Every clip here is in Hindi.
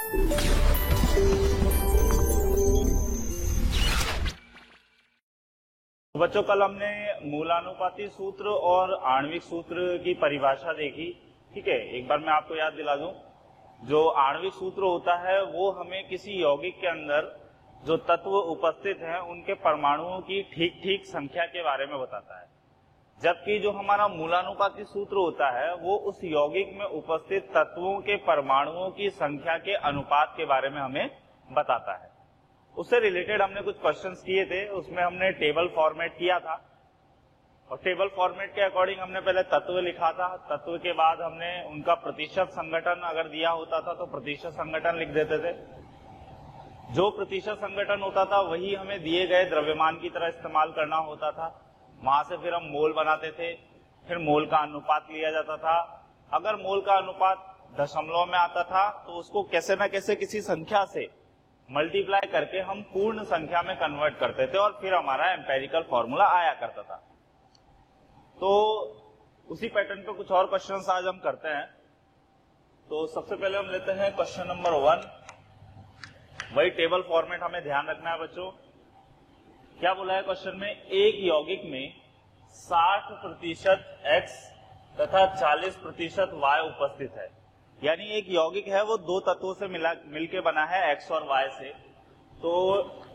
बच्चों कल हमने मूलानुपाती सूत्र और आणविक सूत्र की परिभाषा देखी। ठीक है, एक बार मैं आपको याद दिला दूं। जो आणविक सूत्र होता है वो हमें किसी यौगिक के अंदर जो तत्व उपस्थित हैं उनके परमाणुओं की ठीक ठीक संख्या के बारे में बताता है, जबकि जो हमारा मूलानुपाती सूत्र होता है वो उस यौगिक में उपस्थित तत्वों के परमाणुओं की संख्या के अनुपात के बारे में हमें बताता है। उससे रिलेटेड हमने कुछ क्वेश्चंस किए थे, उसमें हमने टेबल फॉर्मेट किया था और टेबल फॉर्मेट के अकॉर्डिंग हमने पहले तत्व लिखा था। तत्व के बाद हमने उनका प्रतिशत संगठन अगर दिया होता था तो प्रतिशत संगठन लिख देते थे। जो प्रतिशत संगठन होता था वही हमें दिए गए द्रव्यमान की तरह इस्तेमाल करना होता था। वहां से फिर हम मोल बनाते थे, फिर मोल का अनुपात लिया जाता था। अगर मोल का अनुपात दशमलव में आता था तो उसको कैसे न कैसे किसी संख्या से मल्टीप्लाई करके हम पूर्ण संख्या में कन्वर्ट करते थे और फिर हमारा एम्पेरिकल फॉर्मूला आया करता था। तो उसी पैटर्न पे कुछ और क्वेश्चंस आज हम करते हैं। तो सबसे पहले हम लेते हैं क्वेश्चन नंबर 1। वही टेबल फॉर्मेट हमें ध्यान रखना है बच्चों। क्या बोला है क्वेश्चन में, एक यौगिक में 60% X तथा 40% Y उपस्थित है। यानी एक यौगिक है वो दो तत्वों से मिलके बना है, X और Y से। तो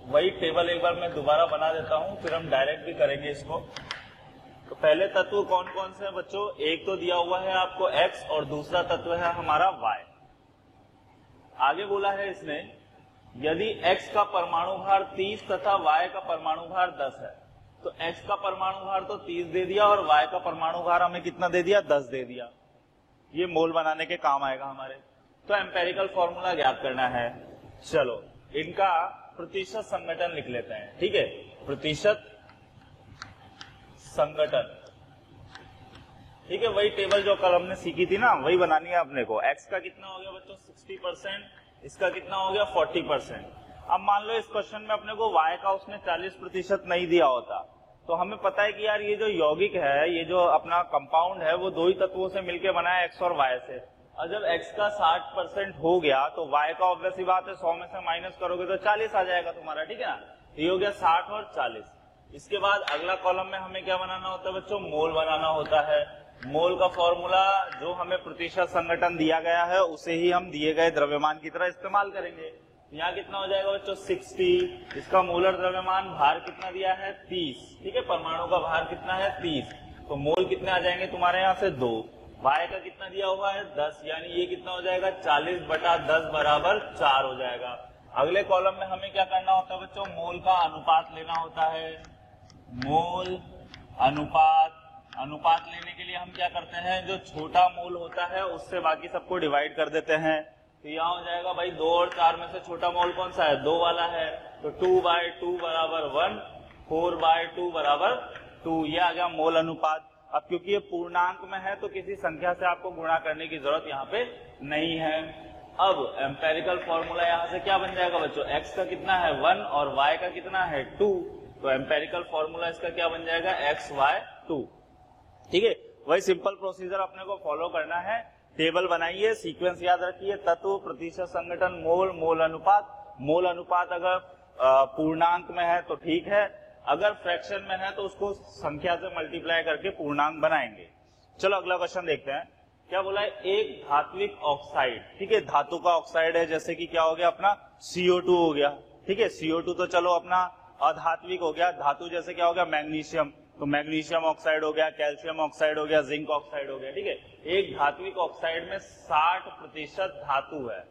वही टेबल एक बार मैं दोबारा बना देता हूं, फिर हम डायरेक्ट भी करेंगे इसको। तो पहले तत्व कौन कौन से हैं बच्चों, एक तो दिया हुआ है आपको X और दूसरा तत्व है हमारा Y। आगे बोला है इसने यदि X का परमाणु भार 30 तथा Y का परमाणु भार 10 है, तो X का परमाणु भार तो 30 दे दिया और Y का परमाणु भार हमें कितना दे दिया, 10 दे दिया। ये मोल बनाने के काम आएगा हमारे। तो एम्पेरिकल फॉर्मूला ज्ञात करना है। चलो इनका प्रतिशत संगठन लिख लेते हैं। ठीक है, प्रतिशत संगठन। ठीक है, वही टेबल जो कल हमने सीखी थी ना वही बनानी है अपने को। X का कितना हो गया बच्चों 60%, इसका कितना हो गया 40%। अब मान लो इस क्वेश्चन में अपने को Y का उसने 40% नहीं दिया होता, तो हमें पता है कि यार ये जो यौगिक है, ये जो अपना कंपाउंड है वो दो ही तत्वों से मिलकर बना है, X और Y से। और जब X का 60% हो गया तो Y का ऑब्वियस सी बात है 100 में से माइनस करोगे तो 40 आ जाएगा तुम्हारा। ठीक है ना, ये हो गया 60 और 40। इसके बाद अगला कॉलम में हमें क्या बनाना होता है बच्चों, मोल बनाना होता है। मोल का फॉर्मूला जो हमें प्रतिशत संगठन दिया गया है उसे ही हम दिए गए द्रव्यमान की तरह इस्तेमाल करेंगे। यहाँ कितना हो जाएगा बच्चों 60। इसका मोलर द्रव्यमान भार कितना दिया है 30। ठीक है, परमाणु का भार कितना है 30, तो मोल कितने आ जाएंगे तुम्हारे यहाँ से 2। Y का कितना दिया हुआ है 10, यानी ये कितना हो जाएगा 40/10 बराबर 4 हो जाएगा। अगले कॉलम में हमें क्या करना होता है बच्चों, मोल का अनुपात लेना होता है। मोल अनुपात, अनुपात लेने के लिए हम क्या करते हैं, जो छोटा मोल होता है उससे बाकी सबको डिवाइड कर देते हैं। तो यहाँ हो जाएगा भाई 2 और 4 में से छोटा मोल कौन सा है, 2 वाला है। तो 2/2 बराबर 1, 4/2 बराबर 2। ये आ गया मोल अनुपात। अब क्योंकि ये पूर्णांक में है तो किसी संख्या से आपको गुणा करने की जरूरत यहाँ पे नहीं है। अब एम्पेरिकल फॉर्मूला यहाँ से क्या बन जाएगा बच्चों, X का कितना है 1 और Y का कितना है 2, तो एम्पेरिकल फॉर्मूला इसका क्या बन जाएगा XY2। ठीक है, वही सिंपल प्रोसीजर अपने को फॉलो करना है। टेबल बनाइए, सीक्वेंस याद रखिए, तत्व, प्रतिशत संगठन, मोल, मोल अनुपात। मोल अनुपात अगर पूर्णांक में है तो ठीक है, अगर फ्रैक्शन में है तो उसको संख्या से मल्टीप्लाई करके पूर्णांक बनाएंगे। चलो अगला क्वेश्चन देखते हैं। क्या बोला है, एक धात्विक ऑक्साइड। ठीक है, धातु का ऑक्साइड है, जैसे कि क्या हो गया अपना CO2 हो गया। ठीक है, CO2 तो चलो अपना अधात्विक हो गया। धातु जैसे क्या हो गया मैग्नीशियम, तो मैग्नीशियम ऑक्साइड हो गया, कैल्शियम ऑक्साइड हो गया, जिंक ऑक्साइड हो गया। ठीक है, एक धात्विक ऑक्साइड में 60% धातु है।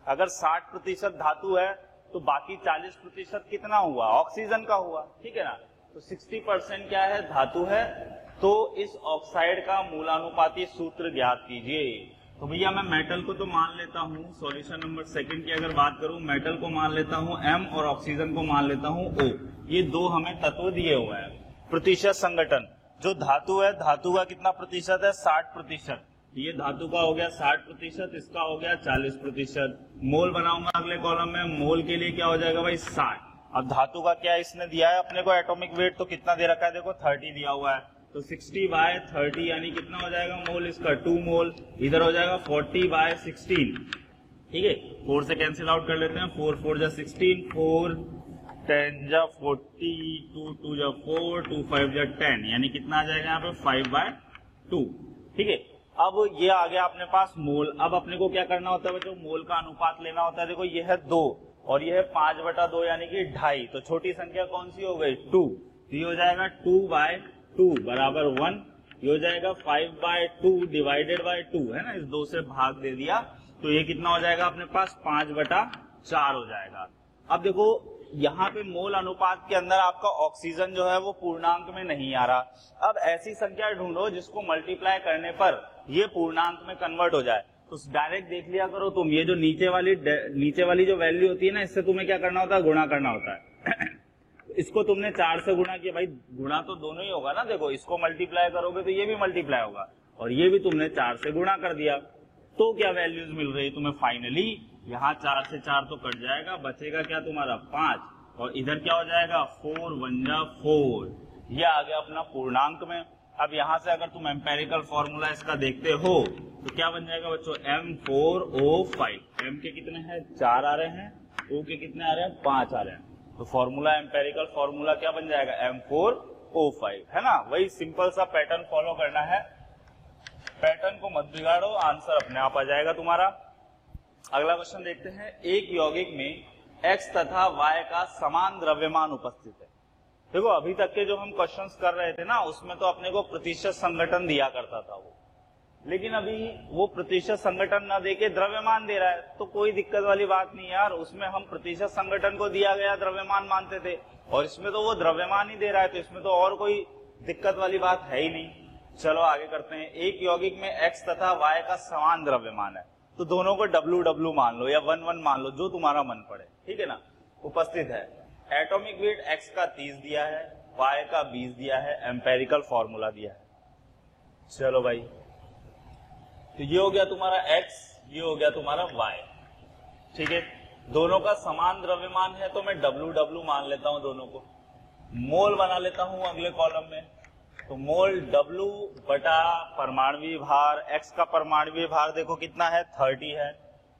अगर 60% धातु है तो बाकी 40% कितना हुआ, ऑक्सीजन का हुआ। ठीक है ना, तो 60% क्या है, धातु है। तो इस ऑक्साइड का मूलानुपाती सूत्र ज्ञात कीजिए। तो भैया मैं मेटल को तो मान लेता हूँ, सॉल्यूशन नंबर 2 की अगर बात करूं, मेटल को मान लेता हूँ M और ऑक्सीजन को मान लेता हूँ O। ये दो हमें तत्व दिए हुए हैं। प्रतिशत संगठन, जो धातु है, धातु का कितना प्रतिशत है 60%। ये धातु का हो गया 60%, इसका हो गया 40%। मोल बनाऊंगा अगले कॉलम में, मोल के लिए क्या हो जाएगा भाई 60। अब धातु का क्या इसने दिया है अपने को एटॉमिक वेट, तो कितना दे रखा है देखो 30 दिया हुआ है। तो 60/30 यानी कितना हो जाएगा मोल इसका 2 मोल। इधर हो जाएगा 40/16, ठीक है, 4 से कैंसिल आउट कर लेते हैं, 4 4 जा 16, 4 10 जा 40, 2 2 जा 4, 2 5 जा 10, यानी कितना आ जाएगा यहाँ पे 5/2। ठीक है, अब ये आ गया अपने पास मोल। अब अपने को क्या करना होता है बच्चों, मोल का अनुपात लेना होता है। देखो ये है 2 और ये है 5/2 यानी कि 2.5, तो छोटी संख्या कौन सी हो गई 2, तो ये हो जाएगा 2/2 बराबर 1, ये हो जाएगा 5/2 डिवाइडेड बाय 2, है ना, इस 2 से भाग दे दिया, तो ये कितना हो जाएगा अपने पास 5/4 हो जाएगा। अब देखो यहाँ पे मोल अनुपात के अंदर आपका ऑक्सीजन जो है वो पूर्णांक में नहीं आ रहा। अब ऐसी संख्या ढूंढो जिसको मल्टीप्लाई करने पर ये पूर्णांक में कन्वर्ट हो जाए। तो डायरेक्ट देख लिया करो तुम, ये जो नीचे वाली जो वैल्यू होती है ना, इससे तुम्हें क्या करना होता है, गुणा करना होता है। इसको तुमने 4 से गुणा किया, भाई गुणा तो दोनों ही होगा ना। देखो इसको मल्टीप्लाई करोगे तो ये भी मल्टीप्लाई होगा, और ये भी तुमने 4 से गुणा कर दिया, तो क्या वैल्यूज मिल रही है तुम्हें फाइनली, यहाँ 4 से 4 तो कट जाएगा, बचेगा क्या तुम्हारा 5, और इधर क्या हो जाएगा 4 1 जा 4, ये आ गया अपना पूर्णांक में। अब यहाँ से अगर तुम एम्पेरिकल फॉर्मूला इसका देखते हो तो क्या बन जाएगा बच्चों, M4O5, M के कितने हैं 4 आ रहे हैं, O के कितने आ रहे हैं 5 आ रहे हैं, तो फॉर्मूला एम्पेरिकल फॉर्मूला क्या बन जाएगा M4O5, है ना। वही सिंपल सा पैटर्न फॉलो करना है, पैटर्न को मत बिगाड़ो, आंसर अपने आप आ जाएगा तुम्हारा। अगला क्वेश्चन देखते हैं, एक यौगिक में x तथा y का समान द्रव्यमान उपस्थित है। देखो अभी तक के जो हम क्वेश्चंस कर रहे थे ना, उसमें तो अपने को प्रतिशत संगठन दिया करता था वो, लेकिन अभी वो प्रतिशत संगठन न देके द्रव्यमान दे रहा है, तो कोई दिक्कत वाली बात नहीं यार। उसमें हम प्रतिशत संगठन को दिया गया द्रव्यमान मानते थे, और इसमें तो वो द्रव्यमान ही दे रहा है, तो इसमें तो और कोई दिक्कत वाली बात है ही नहीं। चलो आगे करते हैं, एक यौगिक में x तथा y का समान द्रव्यमान है, तो दोनों को WW मान लो या 1 1 मान लो, जो तुम्हारा मन पड़े, ठीक है ना, उपस्थित है। एटॉमिक वेट x का 30 दिया है, y का 20 दिया है, एम्पेरिकल फॉर्मूला दिया है। चलो भाई, तो ये हो गया तुम्हारा x, ये हो गया तुम्हारा y, ठीक है। दोनों का समान द्रव्यमान है तो मैं WW मान लेता हूं दोनों को। मोल बना लेता हूं अगले कॉलम में, तो मोल W बटा परमाणु भार, x का परमाणु भार देखो कितना है 30 है,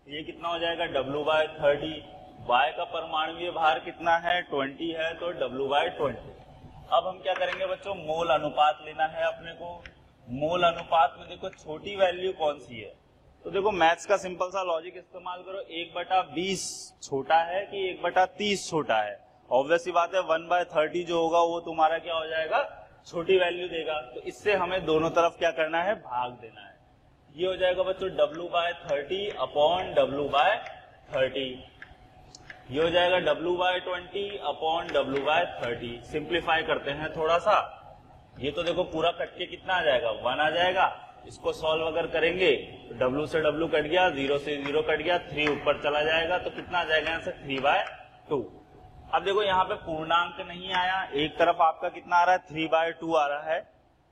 ये कितना हो जाएगा W/30। y का परमाणु भार कितना है 20 है, तो W/20। अब हम क्या करेंगे बच्चों, मोल अनुपात लेना है अपने को। मोल अनुपात में देखो छोटी वैल्यू कौन सी है, तो देखो मैथ्स का सिंपल सा लॉजिक इस्तेमाल करो, 1/20 छोटा है कि 1/30 छोटा है। ऑब्वियस सी बात है 1/30 जो होगा वो तुम्हारा क्या हो जाएगा, छोटी वैल्यू देगा, तो इससे हमें दोनों तरफ क्या करना है, भाग देना है। ये हो जाएगा बच्चों W/30 अपॉन W/30, ये हो जाएगा W/20 अपॉन W/30। सिंप्लीफाई करते हैं थोड़ा सा, ये तो देखो पूरा कट के कितना आ जाएगा 1 आ जाएगा। इसको सॉल्व अगर करेंगे तो W से W कट गया, 0 से 0 कट गया, 3 ऊपर चला जाएगा, तो कितना आ जाएगा यहाँ से 3/2। अब देखो यहाँ पे पूर्णांक नहीं आया, एक तरफ आपका कितना आ रहा है 3/2 आ रहा है,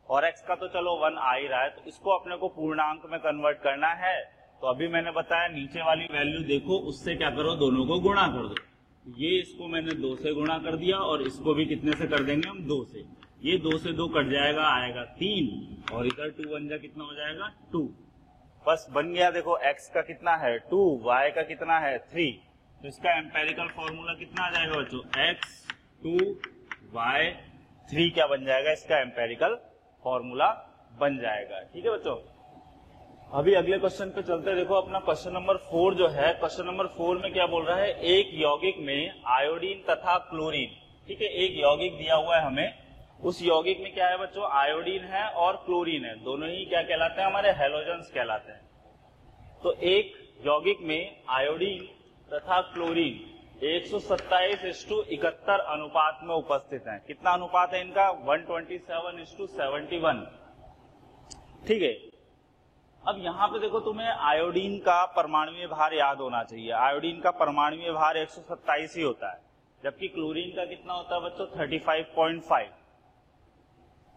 और x का तो चलो 1 आ ही रहा है, तो इसको अपने को पूर्णांक में कन्वर्ट करना है। तो अभी मैंने बताया नीचे वाली वैल्यू देखो, उससे क्या करो, दोनों को गुणा कर दो। ये इसको मैंने 2 से गुणा कर दिया, और इसको भी कितने से कर देंगे हम 2 से। ये 2 से 2 कट जाएगा, आएगा 3, और इधर 2 1 जा कितना हो जाएगा 2। बस बन गया। देखो x का कितना है 2, y का कितना है 3, तो इसका एम्पेरिकल फॉर्मूला कितना आ जाएगा बच्चों, x 2 y 3 क्या बन जाएगा, इसका एम्पेरिकल फॉर्मूला बन जाएगा। ठीक है बच्चों, अभी अगले क्वेश्चन पे चलते हैं। देखो अपना क्वेश्चन नंबर 4 जो है, क्वेश्चन नंबर 4 में क्या बोल रहा है, एक यौगिक में आयोडीन तथा क्लोरीन, ठीक है, एक यौगिक दिया हुआ है हमें, उस यौगिक में क्या है बच्चों, आयोडीन है और क्लोरीन है, दोनों ही क्या कहलाते हैं, हमारे हैलोजेंस कहलाते हैं। तो एक यौगिक में आयोडीन तथा क्लोरीन 127:71 अनुपात में उपस्थित है। कितना अनुपात है इनका, 127:71। ठीक है, अब यहाँ पे देखो तुम्हें आयोडीन का परमाणु भार याद होना चाहिए। आयोडीन का परमाणु भार 127 ही होता है, जबकि क्लोरीन का कितना होता है बच्चों 35.5।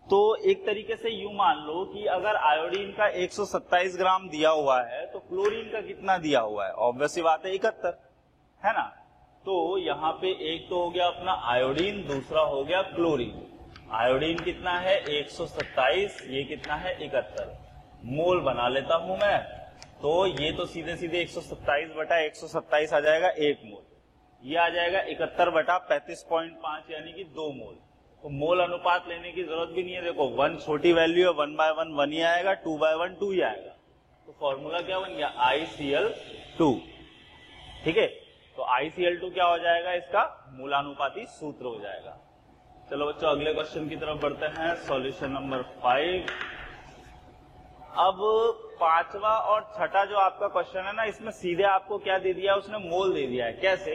तो एक तरीके से यूं मान लो कि अगर आयोडीन का 127 ग्राम दिया हुआ है तो क्लोरीन का कितना दिया हुआ है, ऑब्वियस सी बात है 71, है ना। तो यहाँ पे एक तो हो गया अपना आयोडीन, दूसरा हो गया क्लोरीन। आयोडीन कितना है 127, ये कितना है 71। मोल बना लेता हूं मैं, तो ये तो सीधे सीधे 127 बटा 127 आ जाएगा 1 मोल, ये आ जाएगा 71 बटा 35.5 यानी कि 2 मोल। तो मोल अनुपात लेने की जरूरत भी नहीं है, देखो 1 छोटी वैल्यू है, 1/1 1 ही आएगा, 2/1 2 ही आएगा। तो फॉर्मूला क्या बन गया ICl2, ठीक है। तो ICl2 क्या हो जाएगा, इसका मूलानुपाती सूत्र हो जाएगा। चलो बच्चों अगले क्वेश्चन की तरफ बढ़ते हैं, सॉल्यूशन नंबर 5। अब पांचवा और छठा जो आपका क्वेश्चन है ना, इसमें सीधे आपको क्या दे दिया, उसने मोल दे दिया है। कैसे,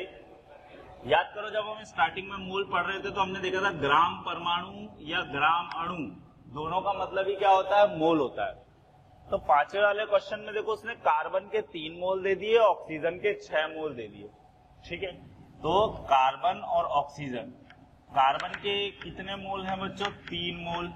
याद करो जब हम स्टार्टिंग में मोल पढ़ रहे थे तो हमने देखा था ग्राम परमाणु या ग्राम अणु, दोनों का मतलब ही क्या होता है, मोल होता है। तो पांचवे वाले क्वेश्चन में देखो उसने कार्बन के 3 मोल दे दिए, ऑक्सीजन के 6 मोल दे दिए, ठीक है। तो कार्बन और ऑक्सीजन, कार्बन के कितने मोल हैं बच्चों, 3 मोल,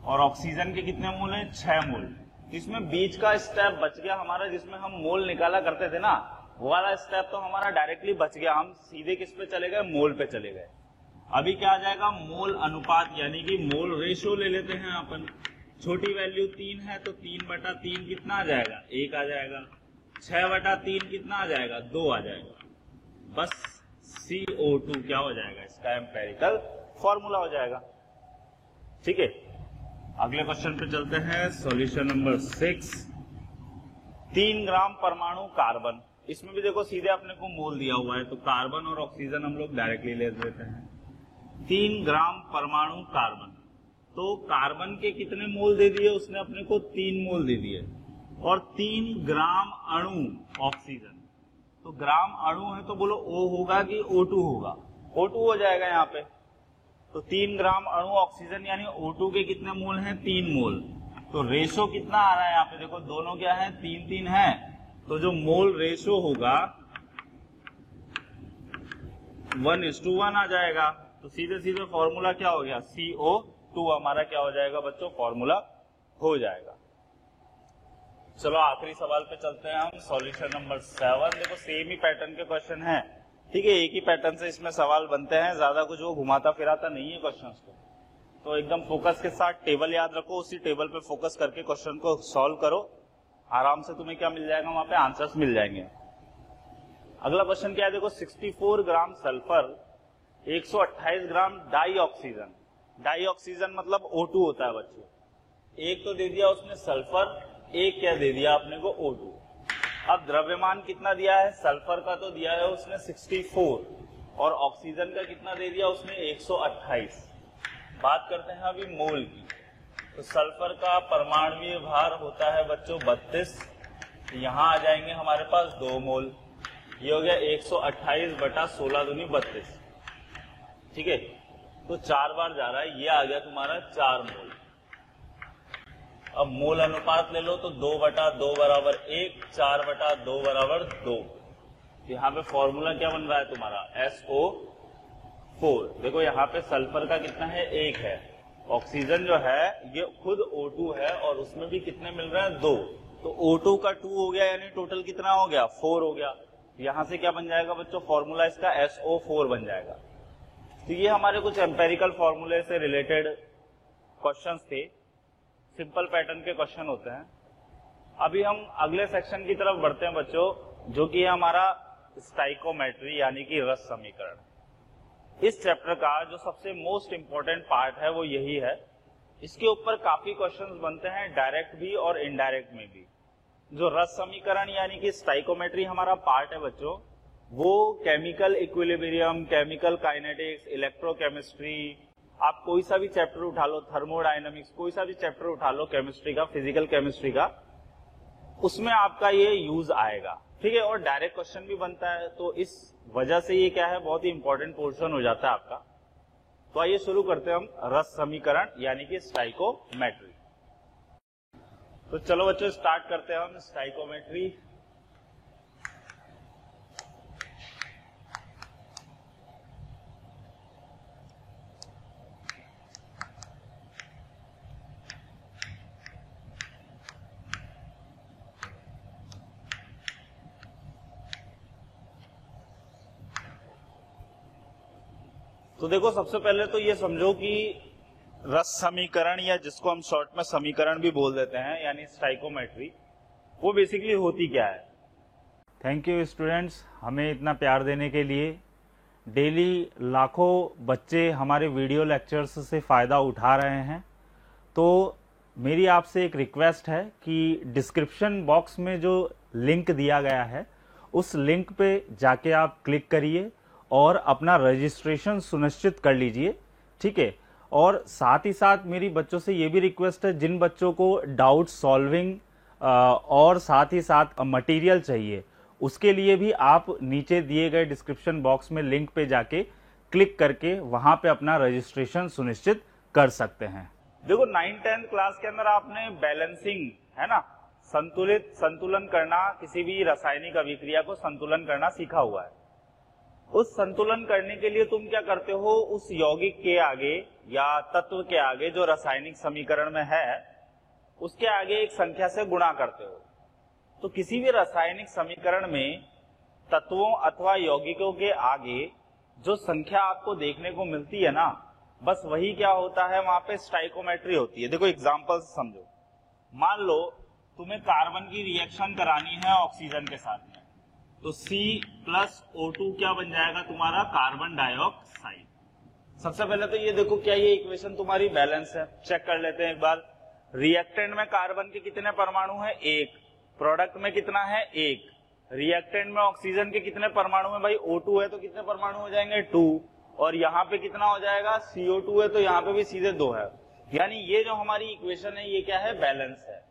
और ऑक्सीजन के कितने मोल हैं, 6 मोल। इसमें बीच का स्टेप बच गया हमारा, जिसमें हम मोल निकाला करते थे ना, वो वाला स्टेप तो हमारा डायरेक्टली बच गया, हम सीधे किस पे चले गए, मोल पे चले गए। अभी क्या आ जाएगा, मोल अनुपात यानी कि मोल रेशियो ले लेते हैं अपन। छोटी वैल्यू 3 है तो 3/3 कितना आ जाएगा, 1 आ जाएगा। 6/3 कितना आ जाएगा, 2 आ जाएगा। बस CO2 क्या हो जाएगा, इसका एम्पेरिकल फॉर्मूला हो जाएगा, ठीक है। अगले क्वेश्चन पे चलते हैं, सॉल्यूशन नंबर 6। 3 ग्राम परमाणु कार्बन, इसमें भी देखो सीधे अपने को मोल दिया हुआ है, तो कार्बन और ऑक्सीजन हम लोग डायरेक्टली ले लेते हैं। 3 ग्राम परमाणु कार्बन, तो कार्बन के कितने मोल दे दिए उसने अपने को, 3 मोल दे दिए, और 3 ग्राम अणु ऑक्सीजन। तो ग्राम अणु है तो बोलो O होगा कि O2 होगा, O2 हो जाएगा यहाँ पे। तो 3 ग्राम अणु ऑक्सीजन यानी O2 के कितने मोल हैं, 3 मोल। तो रेशो कितना आ रहा है यहाँ पे, देखो दोनों क्या है, 3-3 है, तो जो मोल रेशो होगा 1:1 आ जाएगा। तो सीधे सीधे फॉर्मूला क्या हो गया, CO2 हमारा क्या हो जाएगा बच्चों, फॉर्मूला हो जाएगा। चलो आखिरी सवाल पे चलते हैं हम, सॉल्यूशन नंबर 7। देखो सेम ही पैटर्न के क्वेश्चन है, ठीक है, एक ही पैटर्न से इसमें सवाल बनते हैं, ज्यादा कुछ वो घुमाता फिराता नहीं है क्वेश्चंस को। तो एकदम फोकस के साथ टेबल याद रखो, उसी टेबल पे फोकस करके क्वेश्चन को सॉल्व करो, आराम से तुम्हें क्या मिल जाएगा, वहां पे आंसर्स मिल जाएंगे। अगला क्वेश्चन क्या है, देखो 64 ग्राम सल्फर, 128 ग्राम डाई ऑक्सीजन। डाई ऑक्सीजन मतलब O2 होता है बच्चों। एक तो दे दिया उसने सल्फर, एक क्या दे दिया अपने को, O2। अब द्रव्यमान कितना दिया है, सल्फर का तो दिया है उसने 64, और ऑक्सीजन का कितना दे दिया उसने, 128। बात करते हैं अभी मोल की। तो सल्फर का परमाणुीय भार होता है बच्चों 32, यहाँ आ जाएंगे हमारे पास 2 मोल, ये हो गया 128/16 दूनी 32, ठीक है। तो 4 बार जा रहा है, ये आ गया तुम्हारा 4 मोल। अब मोल अनुपात ले लो, तो 2/2 बराबर 1, 4/2 बराबर 2। यहाँ पे फॉर्मूला क्या बन रहा है तुम्हारा, SO4। देखो यहाँ पे सल्फर का कितना है, 1 है, ऑक्सीजन जो है ये खुद O2 है, और उसमें भी कितने मिल रहे हैं, 2। तो O2 का 2 हो गया, यानी टोटल कितना हो गया, 4 हो गया। यहाँ से क्या बन जाएगा बच्चों, फॉर्मूला इसका SO4 बन जाएगा। तो ये हमारे कुछ एम्पेरिकल फॉर्मूले से रिलेटेड क्वेश्चंस थे, सिंपल पैटर्न के क्वेश्चन होते हैं। अभी हम अगले सेक्शन की तरफ बढ़ते हैं बच्चों, जो कि है हमारा स्टाइकोमेट्री यानी कि रस समीकरण। इस चैप्टर का जो सबसे मोस्ट इंपॉर्टेंट पार्ट है वो यही है। इसके ऊपर काफी क्वेश्चंस बनते हैं, डायरेक्ट भी और इनडायरेक्ट में भी। जो रस समीकरण यानी कि स्टाइकोमेट्री हमारा पार्ट है बच्चों, वो chemical equilibrium, chemical kinetics, electrochemistry, आप कोई सा भी चैप्टर उठा लो, थर्मोडायनामिक्स, कोई सा भी चैप्टर उठा लो केमिस्ट्री का, फिजिकल केमिस्ट्री का, उसमें आपका ये यूज आएगा, ठीक है। और डायरेक्ट क्वेश्चन भी बनता है, तो इस वजह से ये क्या है, बहुत ही इंपॉर्टेंट पोर्शन हो जाता है आपका। तो आइए शुरू करते हैं हम रस समीकरण यानी कि स्टाइकोमेट्री। तो चलो बच्चों स्टार्ट करते हैं हम स्टाइकोमेट्री। तो देखो सबसे पहले तो ये समझो कि रस समीकरण, या जिसको हम शॉर्ट में समीकरण भी बोल देते हैं, यानी स्टाइकोमेट्री, वो बेसिकली होती क्या है। थैंक यू स्टूडेंट्स, हमें इतना प्यार देने के लिए। डेली लाखों बच्चे हमारे वीडियो लेक्चर्स से फ़ायदा उठा रहे हैं, तो मेरी आपसे एक रिक्वेस्ट है कि डिस्क्रिप्शन बॉक्स में जो लिंक दिया गया है उस लिंक पे जाके आप क्लिक करिए और अपना रजिस्ट्रेशन सुनिश्चित कर लीजिए, ठीक है। और साथ ही साथ मेरी बच्चों से ये भी रिक्वेस्ट है, जिन बच्चों को डाउट सॉल्विंग और साथ ही साथ मटेरियल चाहिए, उसके लिए भी आप नीचे दिए गए डिस्क्रिप्शन बॉक्स में लिंक पे जाके क्लिक करके वहां पे अपना रजिस्ट्रेशन सुनिश्चित कर सकते हैं। देखो 9-10 क्लास के अंदर आपने बैलेंसिंग, है ना, संतुलन करना, किसी भी रासायनिक अभिक्रिया को संतुलन करना सीखा हुआ है। उस संतुलन करने के लिए तुम क्या करते हो, उस यौगिक के आगे या तत्व के आगे जो रासायनिक समीकरण में है उसके आगे एक संख्या से गुणा करते हो। तो किसी भी रासायनिक समीकरण में तत्वों अथवा यौगिकों के आगे जो संख्या आपको देखने को मिलती है ना, बस वही क्या होता है, वहां पे स्टाइकोमेट्री होती है। देखो एग्जांपल समझो, मान लो तुम्हें कार्बन की रिएक्शन करानी है ऑक्सीजन के साथ में, तो C+O2 क्या बन जाएगा तुम्हारा, कार्बन डाइऑक्साइड। सबसे पहले तो ये देखो क्या ये इक्वेशन तुम्हारी बैलेंस है, चेक कर लेते हैं एक बार। रिएक्टेंट में कार्बन के कितने परमाणु है, 1। प्रोडक्ट में कितना है, 1। रिएक्टेंट में ऑक्सीजन के कितने परमाणु है भाई, O2 है तो कितने परमाणु हो जाएंगे, 2। और यहाँ पे कितना हो जाएगा, CO2 है तो यहाँ पे भी सीधे 2 है। यानी ये जो हमारी इक्वेशन है ये क्या है, बैलेंस है।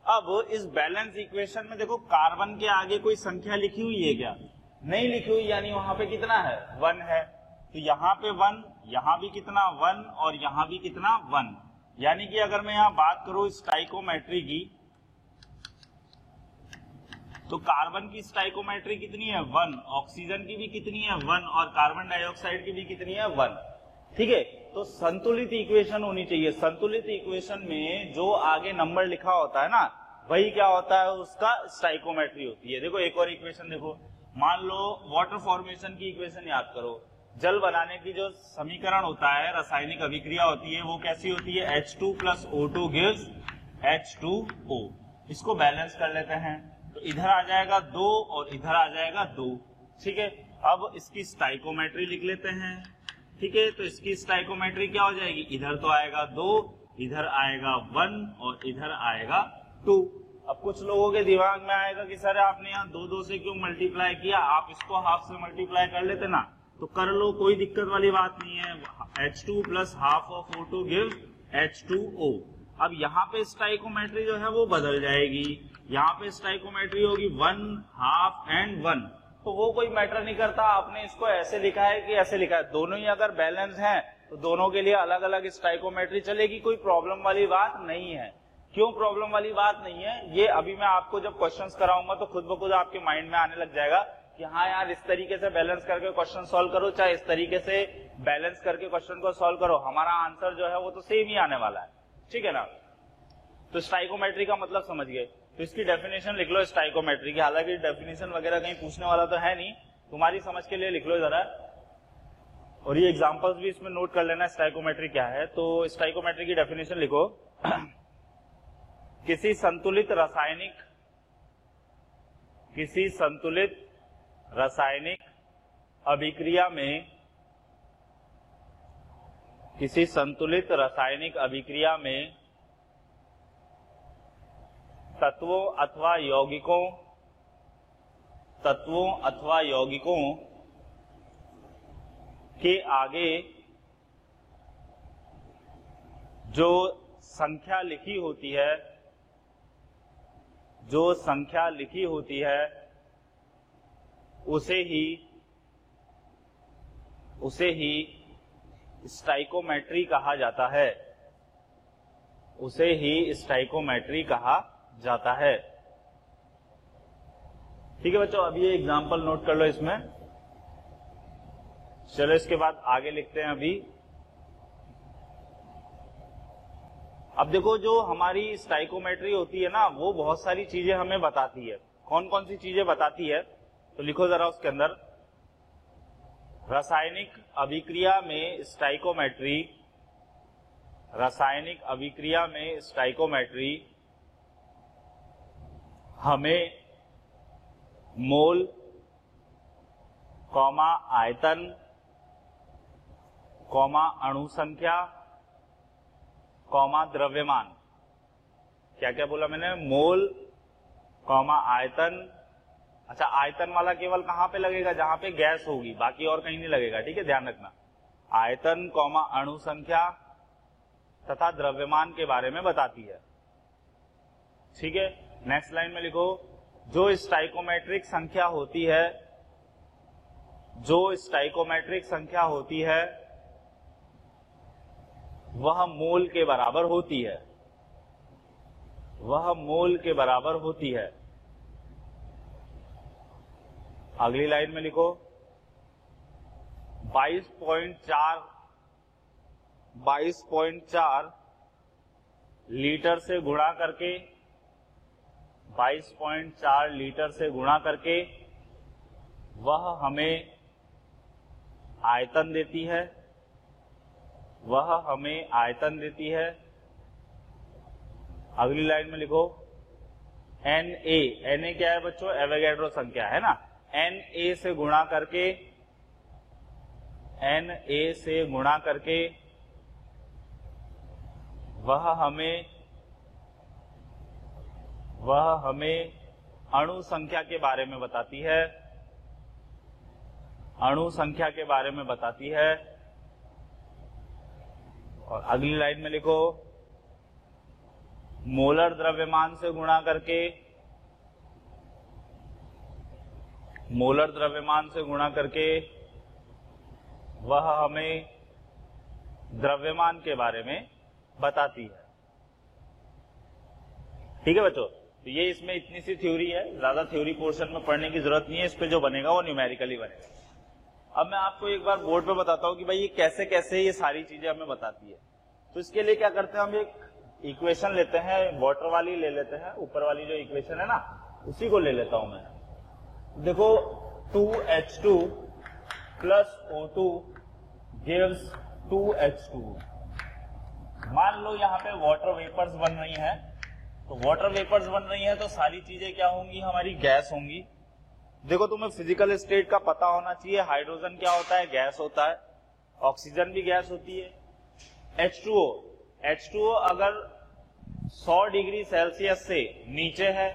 अब इस बैलेंस इक्वेशन में देखो कार्बन के आगे कोई संख्या लिखी हुई है क्या, नहीं लिखी हुई, यानी वहां पे कितना है, 1 है। तो यहाँ पे 1, यहाँ भी कितना 1 और यहाँ भी कितना 1। यानी कि अगर मैं यहाँ बात करूं स्टाइकोमेट्री की, तो कार्बन की स्टाइकोमेट्री कितनी है, 1। ऑक्सीजन की भी कितनी है, 1। और कार्बन डाइऑक्साइड की भी कितनी है, 1। ठीक है, तो संतुलित इक्वेशन होनी चाहिए। संतुलित इक्वेशन में जो आगे नंबर लिखा होता है ना, वही क्या होता है, उसका स्टाइकोमेट्री होती है। देखो एक और इक्वेशन देखो, मान लो वाटर फॉर्मेशन की इक्वेशन याद करो। जल बनाने की जो समीकरण होता है, रासायनिक अभिक्रिया होती है, वो कैसी होती है, H2 + O2 gives H2O। इसको बैलेंस कर लेते हैं, तो इधर आ जाएगा 2 और इधर आ जाएगा 2। ठीक है, अब इसकी स्टाइकोमेट्री लिख लेते हैं। ठीक है, तो इसकी स्टाइकोमेट्री क्या हो जाएगी, इधर तो आएगा 2, इधर आएगा 1 और इधर आएगा 2। अब कुछ लोगों के दिमाग में आएगा कि सर आपने यहाँ 2 से क्यों मल्टीप्लाई किया, आप इसको हाफ से मल्टीप्लाई कर लेते ना, तो कर लो, कोई दिक्कत वाली बात नहीं है। H2 + half of O2 gives H2O। अब यहाँ पे स्टाइकोमेट्री जो है वो बदल जाएगी, यहाँ पे स्टाइकोमेट्री होगी 1, हाफ एंड 1। तो वो कोई मैटर नहीं करता, आपने इसको ऐसे लिखा है कि ऐसे लिखा है। दोनों ही अगर बैलेंस हैं तो दोनों के लिए अलग अलग स्टाइकोमेट्री चलेगी, कोई प्रॉब्लम वाली बात नहीं है। क्यों प्रॉब्लम वाली बात नहीं है, ये अभी मैं आपको जब क्वेश्चंस कराऊंगा तो खुद ब खुद आपके माइंड में आने लग जाएगा कि हाँ यार इस तरीके से बैलेंस करके क्वेश्चन सॉल्व करो, चाहे इस तरीके से बैलेंस करके क्वेश्चन को सॉल्व करो, हमारा आंसर जो है वो तो सेम ही आने वाला है। ठीक है ना। तो स्टाइकोमेट्री का मतलब समझ गए, तो इसकी डेफिनेशन लिख लो स्टाइकोमेट्री की। हालांकि डेफिनेशन वगैरह कहीं पूछने वाला तो है नहीं, तुम्हारी समझ के लिए लिख लो जरा, और ये एग्जांपल्स भी इसमें नोट कर लेना स्टाइकोमेट्री क्या है। तो स्टाइकोमेट्री की डेफिनेशन लिखो, किसी संतुलित रासायनिक अभिक्रिया में तत्वों अथवा यौगिकों के आगे जो संख्या लिखी होती है उसे ही स्टाइकोमेट्री कहा जाता है। ठीक है बच्चों, अब ये एग्जांपल नोट कर लो इसमें। चलो इसके बाद आगे लिखते हैं अभी। अब देखो जो हमारी स्टाइकोमेट्री होती है ना, वो बहुत सारी चीजें हमें बताती है। कौन कौन सी चीजें बताती है, तो लिखो जरा उसके अंदर। रासायनिक अभिक्रिया में स्टाइकोमेट्री हमें मोल कॉमा आयतन कॉमा अणु संख्या कॉमा द्रव्यमान, क्या क्या बोला मैंने, मोल कॉमा आयतन। अच्छा, आयतन वाला केवल कहां पे लगेगा, जहां पे गैस होगी, बाकी और कहीं नहीं लगेगा, ठीक है, ध्यान रखना। आयतन कॉमा अणु संख्या तथा द्रव्यमान के बारे में बताती है, ठीक है। नेक्स्ट लाइन में लिखो, जो स्टाइकोमेट्रिक संख्या होती है, जो स्टाइकोमेट्रिक संख्या होती है वह मोल के बराबर होती है, वह मोल के बराबर होती है। अगली लाइन में लिखो 22.4 लीटर से गुणा करके, 22.4 लीटर से गुणा करके वह हमें आयतन देती है, वह हमें आयतन देती है। अगली लाइन में लिखो Na क्या है बच्चों, एवोगैड्रो संख्या है ना, Na से गुणा करके, Na से गुणा करके वह हमें अणु संख्या के बारे में बताती है, अणु संख्या के बारे में बताती है। और अगली लाइन में लिखो मोलर द्रव्यमान से गुणा करके, मोलर द्रव्यमान से गुणा करके वह हमें द्रव्यमान के बारे में बताती है, ठीक है बच्चों। तो ये इसमें इतनी सी थ्योरी है, ज्यादा थ्योरी पोर्शन में पढ़ने की जरूरत नहीं है, इस पे जो बनेगा वो न्यूमेरिकली बनेगा। अब मैं आपको एक बार बोर्ड पे बताता हूं कि भाई ये कैसे कैसे ये सारी चीजें हमें बताती है। तो इसके लिए क्या करते हैं, हम एक इक्वेशन लेते हैं, वाटर वाली ले लेते हैं, ऊपर वाली जो इक्वेशन है ना उसी को ले लेता हूं मैं। देखो 2H2 plus O2 gives 2H2। मान लो यहाँ पे वाटर वेपर्स बन रही हैं, तो वाटर वेपर्स बन रही हैं तो सारी चीजें क्या होंगी, हमारी गैस होंगी। देखो तुम्हें फिजिकल स्टेट का पता होना चाहिए, हाइड्रोजन क्या होता है, गैस होता है, ऑक्सीजन भी गैस होती है। H2O अगर 100 डिग्री सेल्सियस से नीचे है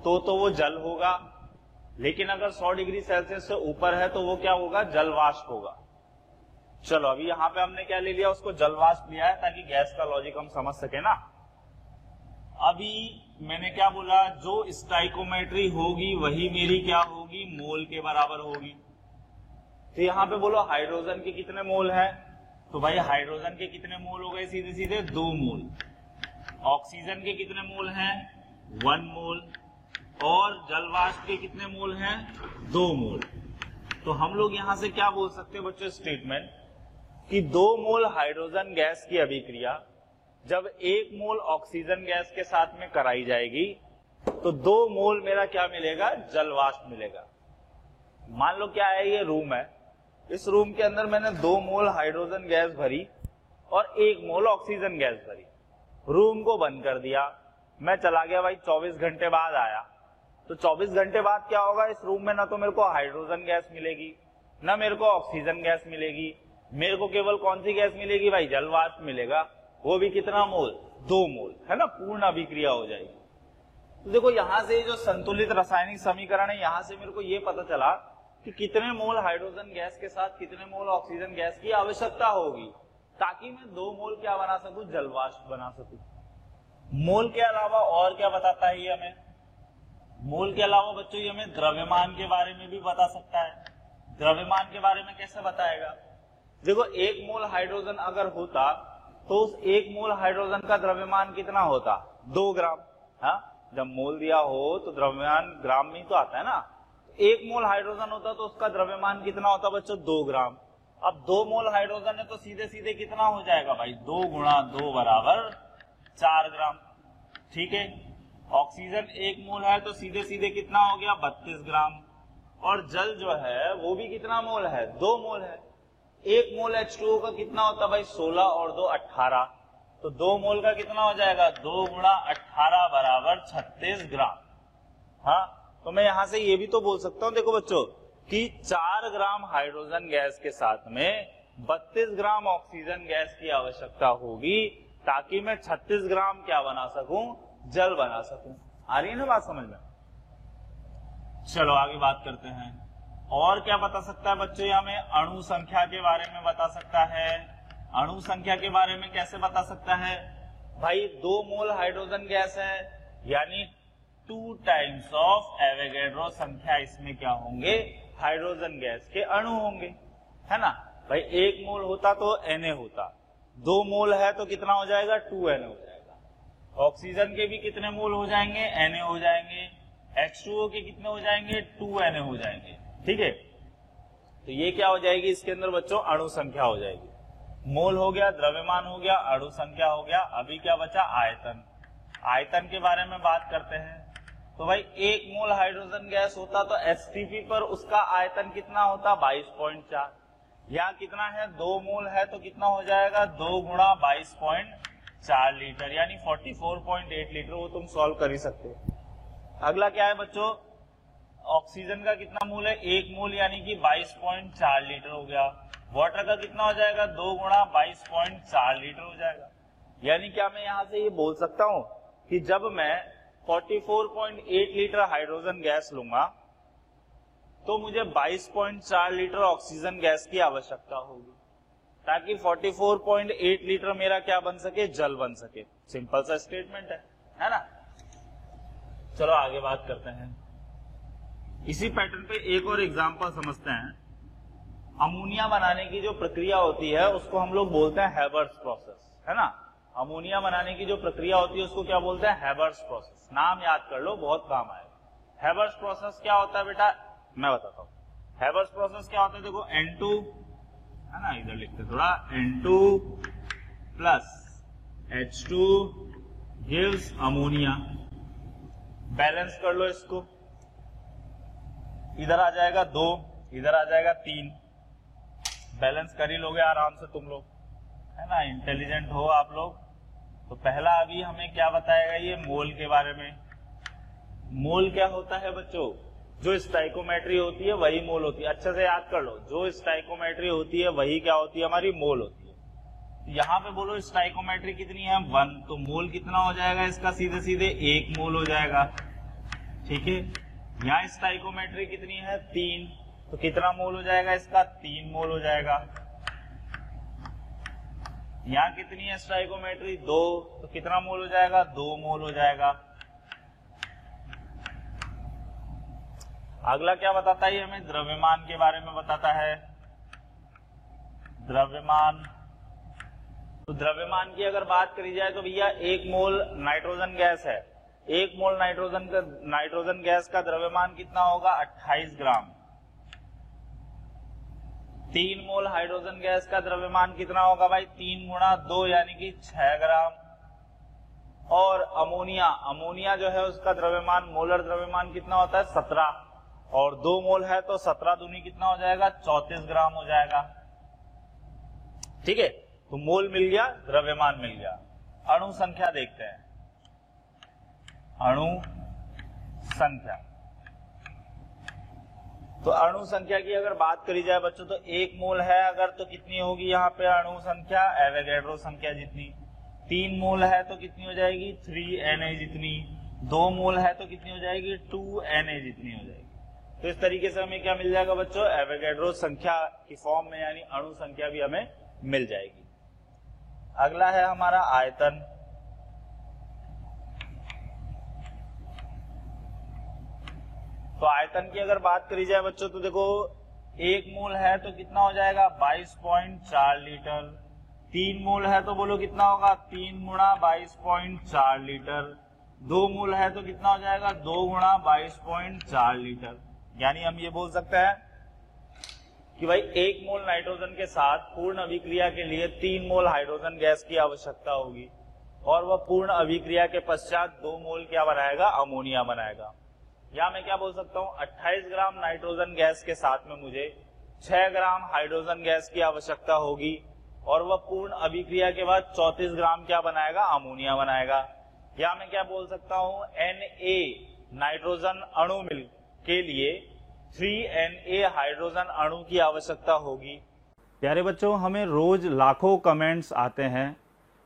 तो वो जल होगा, लेकिन अगर 100 डिग्री सेल्सियस से ऊपर है तो वो क्या होगा, जलवाष्प होगा। चलो अभी यहाँ पे हमने क्या ले लिया, उसको जलवाष्प लिया है ताकि गैस का लॉजिक हम समझ सके ना। अभी मैंने क्या बोला, जो स्टाइकोमेट्री होगी वही मेरी क्या होगी, मोल के बराबर होगी। तो यहाँ पे बोलो हाइड्रोजन के कितने मोल हैं, तो भाई हाइड्रोजन के कितने मोल हो गए, सीधे सीधे 2 मोल। ऑक्सीजन के कितने मोल हैं, 1 मोल। और जलवाष्प के कितने मोल हैं, 2 मोल। तो हम लोग यहां से क्या बोल सकते हैं बच्चों, स्टेटमेंट कि 2 मोल हाइड्रोजन गैस की अभिक्रिया जब 1 मोल ऑक्सीजन गैस के साथ में कराई जाएगी तो 2 मोल मेरा क्या मिलेगा, जलवाष्प मिलेगा। मान लो क्या है, ये रूम है, इस रूम के अंदर मैंने 2 मोल हाइड्रोजन गैस भरी और 1 मोल ऑक्सीजन गैस भरी, रूम को बंद कर दिया, मैं चला गया भाई, 24 घंटे बाद आया, तो 24 घंटे बाद क्या होगा, इस रूम में ना तो मेरे को हाइड्रोजन गैस मिलेगी ना मेरे को ऑक्सीजन गैस मिलेगी, मेरे को केवल कौन सी गैस मिलेगी भाई, जलवाष्प मिलेगा, वो भी कितना मोल, 2 मोल, है ना, पूर्ण अभिक्रिया हो जाएगी। तो देखो यहां से जो संतुलित रासायनिक समीकरण है, यहां से मेरे को ये पता चला कि कितने मोल हाइड्रोजन गैस के साथ कितने मोल ऑक्सीजन गैस की आवश्यकता होगी ताकि मैं 2 मोल क्या बना सकूं, जलवाष्प बना सकूं। मोल के अलावा और क्या बताता है ये हमें, मोल के अलावा बच्चों ये हमें द्रव्यमान के बारे में भी बता सकता है। द्रव्यमान के बारे में कैसे बताएगा, देखो 1 मोल हाइड्रोजन अगर होता तो उस 1 मोल हाइड्रोजन का द्रव्यमान कितना होता, 2 ग्राम। हाँ, जब मोल दिया हो तो द्रव्यमान ग्राम में ही तो आता है ना। 1 मोल हाइड्रोजन होता तो उसका द्रव्यमान कितना होता बच्चों, 2 ग्राम। अब 2 मोल हाइड्रोजन है तो सीधे सीधे कितना हो जाएगा भाई, 2 गुणा 2 बराबर 4 ग्राम, ठीक है। ऑक्सीजन 1 मोल है तो सीधे सीधे कितना हो गया, 32 ग्राम। और जल जो है वो भी कितना मोल है, 2 मोल है। 1 मोल H2O का कितना होता भाई, 16 और 2 18, तो 2 मोल का कितना हो जाएगा, 2 गुणा 18 बराबर 36 ग्राम। हाँ, तो मैं यहां से ये भी तो बोल सकता हूं, देखो बच्चों, कि 4 ग्राम हाइड्रोजन गैस के साथ में 32 ग्राम ऑक्सीजन गैस की आवश्यकता होगी, ताकि मैं 36 ग्राम क्या बना सकूं, जल बना सकूं। आ रही है ना बात समझ में? चलो आगे बात करते हैं। और क्या बता सकता है बच्चों, ये हमें अणु संख्या के बारे में बता सकता है। अणु संख्या के बारे में कैसे बता सकता है भाई? 2 मोल हाइड्रोजन गैस है, यानी 2 टाइम्स ऑफ एवोगैड्रो संख्या इसमें क्या होंगे, हाइड्रोजन गैस के अणु होंगे, है ना भाई। 1 मोल होता तो Na होता, 2 मोल है तो कितना हो जाएगा, 2Na हो जाएगा। ऑक्सीजन के भी कितने मोल हो जाएंगे, Na हो जाएंगे। H2O के कितने हो जाएंगे, 2Na हो जाएंगे। ठीक है, तो ये क्या हो जाएगी इसके अंदर बच्चों, अणु संख्या हो जाएगी। मोल हो गया, द्रव्यमान हो गया, अणु संख्या हो गया। अभी क्या बचा, आयतन। आयतन के बारे में बात करते हैं। तो भाई 1 मोल हाइड्रोजन गैस होता तो एसटीपी पर उसका आयतन कितना होता, 22.4। यहाँ कितना है, 2 मोल है तो कितना हो जाएगा, 2 गुणा 22.4 लीटर, यानी 44.8 लीटर। वो तुम सॉल्व कर ही सकते हो। अगला क्या है बच्चों, ऑक्सीजन का कितना मोल है, 1 मोल, यानी कि 22.4 लीटर हो गया। वाटर का कितना हो जाएगा, 2 गुणा 22.4 लीटर हो जाएगा। यानी क्या मैं यहां से ये बोल सकता हूं कि जब मैं 44.8 लीटर हाइड्रोजन गैस लूंगा तो मुझे 22.4 लीटर ऑक्सीजन गैस की आवश्यकता होगी, ताकि 44.8 लीटर मेरा क्या बन सके, जल बन सके। सिंपल सा स्टेटमेंट है ना। चलो आगे बात करते हैं। इसी पैटर्न पे एक और एग्जांपल समझते हैं। अमोनिया बनाने की जो प्रक्रिया होती है उसको हम लोग बोलते हैं हैबर्स प्रोसेस, है ना। अमोनिया बनाने की जो प्रक्रिया होती है उसको क्या बोलते हैं, हैबर्स प्रोसेस। नाम याद कर लो, बहुत काम आएगा। हैबर्स प्रोसेस क्या होता है बेटा, मैं बताता हूँ। हैबर्स प्रोसेस क्या होता है, देखो N2 है ना, इधर लिखते थोड़ा, N2 plus H2 gives ammonia. Balance कर लो इसको, इधर आ जाएगा 2, इधर आ जाएगा 3। बैलेंस कर ही लोगे आराम से तुम लोग, है ना, इंटेलिजेंट हो आप लोग। तो पहला अभी हमें क्या बताएगा, ये मोल के बारे में। मोल क्या होता है बच्चों, जो स्टाइकोमेट्री होती है वही मोल होती है। अच्छे से याद कर लो, जो स्टाइकोमेट्री होती है वही क्या होती है, हमारी मोल होती है। यहाँ पे बोलो स्टाइकोमेट्री कितनी है, 1, तो मोल कितना हो जाएगा इसका, सीधे सीधे 1 मोल हो जाएगा। ठीक है, यहाँ स्टाइकोमेट्री कितनी है, 3, तो कितना मोल हो जाएगा इसका, 3 मोल हो जाएगा। यहाँ कितनी है स्टाइकोमेट्री, 2, तो कितना मोल हो जाएगा, 2 मोल हो जाएगा। अगला क्या बताता है, हमें द्रव्यमान के बारे में बताता है। द्रव्यमान, तो द्रव्यमान की अगर बात करी जाए तो भैया 1 मोल नाइट्रोजन गैस है, 1 मोल नाइट्रोजन गैस का द्रव्यमान कितना होगा, 28 ग्राम। 3 मोल हाइड्रोजन गैस का द्रव्यमान कितना होगा भाई, 3 गुणा 2 यानी कि 6 ग्राम। और अमोनिया जो है उसका द्रव्यमान, मोलर द्रव्यमान कितना होता है, 17, और 2 मोल है तो 17 दूनी कितना हो जाएगा, 34 ग्राम हो जाएगा। ठीक है, तो मोल मिल गया, द्रव्यमान मिल गया। अणु संख्या देखते हैं। अणु संख्या, तो अणु संख्या की अगर बात करी जाए बच्चों तो 1 मोल है अगर तो कितनी होगी यहाँ पे अणु संख्या, एवोगैड्रो संख्या जितनी। 3 मोल है तो कितनी हो जाएगी, 3Na जितनी। 2 मोल है तो कितनी हो जाएगी, 2Na जितनी हो जाएगी। तो इस तरीके से हमें क्या मिल जाएगा बच्चों, एवोगैड्रो संख्या की फॉर्म में, यानी अणु संख्या भी हमें मिल जाएगी। अगला है हमारा आयतन। तो आयतन की अगर बात करी जाए बच्चों तो देखो 1 मोल है तो कितना हो जाएगा, 22.4 लीटर। 3 मोल है तो बोलो कितना होगा, 3 गुणा 22.4 लीटर। 2 मोल है तो कितना हो जाएगा, 2 गुणा 22.4 लीटर। यानी हम ये बोल सकते हैं कि भाई 1 मोल नाइट्रोजन के साथ पूर्ण अभिक्रिया के लिए 3 मोल हाइड्रोजन गैस की आवश्यकता होगी, और वह पूर्ण अभिक्रिया के पश्चात 2 मोल क्या बनाएगा, अमोनिया बनाएगा। या मैं क्या बोल सकता हूँ, 28 ग्राम नाइट्रोजन गैस के साथ में मुझे 6 ग्राम हाइड्रोजन गैस की आवश्यकता होगी, और वह पूर्ण अभिक्रिया के बाद 34 ग्राम क्या बनाएगा, अमोनिया बनाएगा। या मैं क्या बोल सकता हूँ, Na नाइट्रोजन अणु मिल के लिए 3Na हाइड्रोजन अणु की आवश्यकता होगी। प्यारे बच्चों, हमें रोज लाखों कमेंट्स आते हैं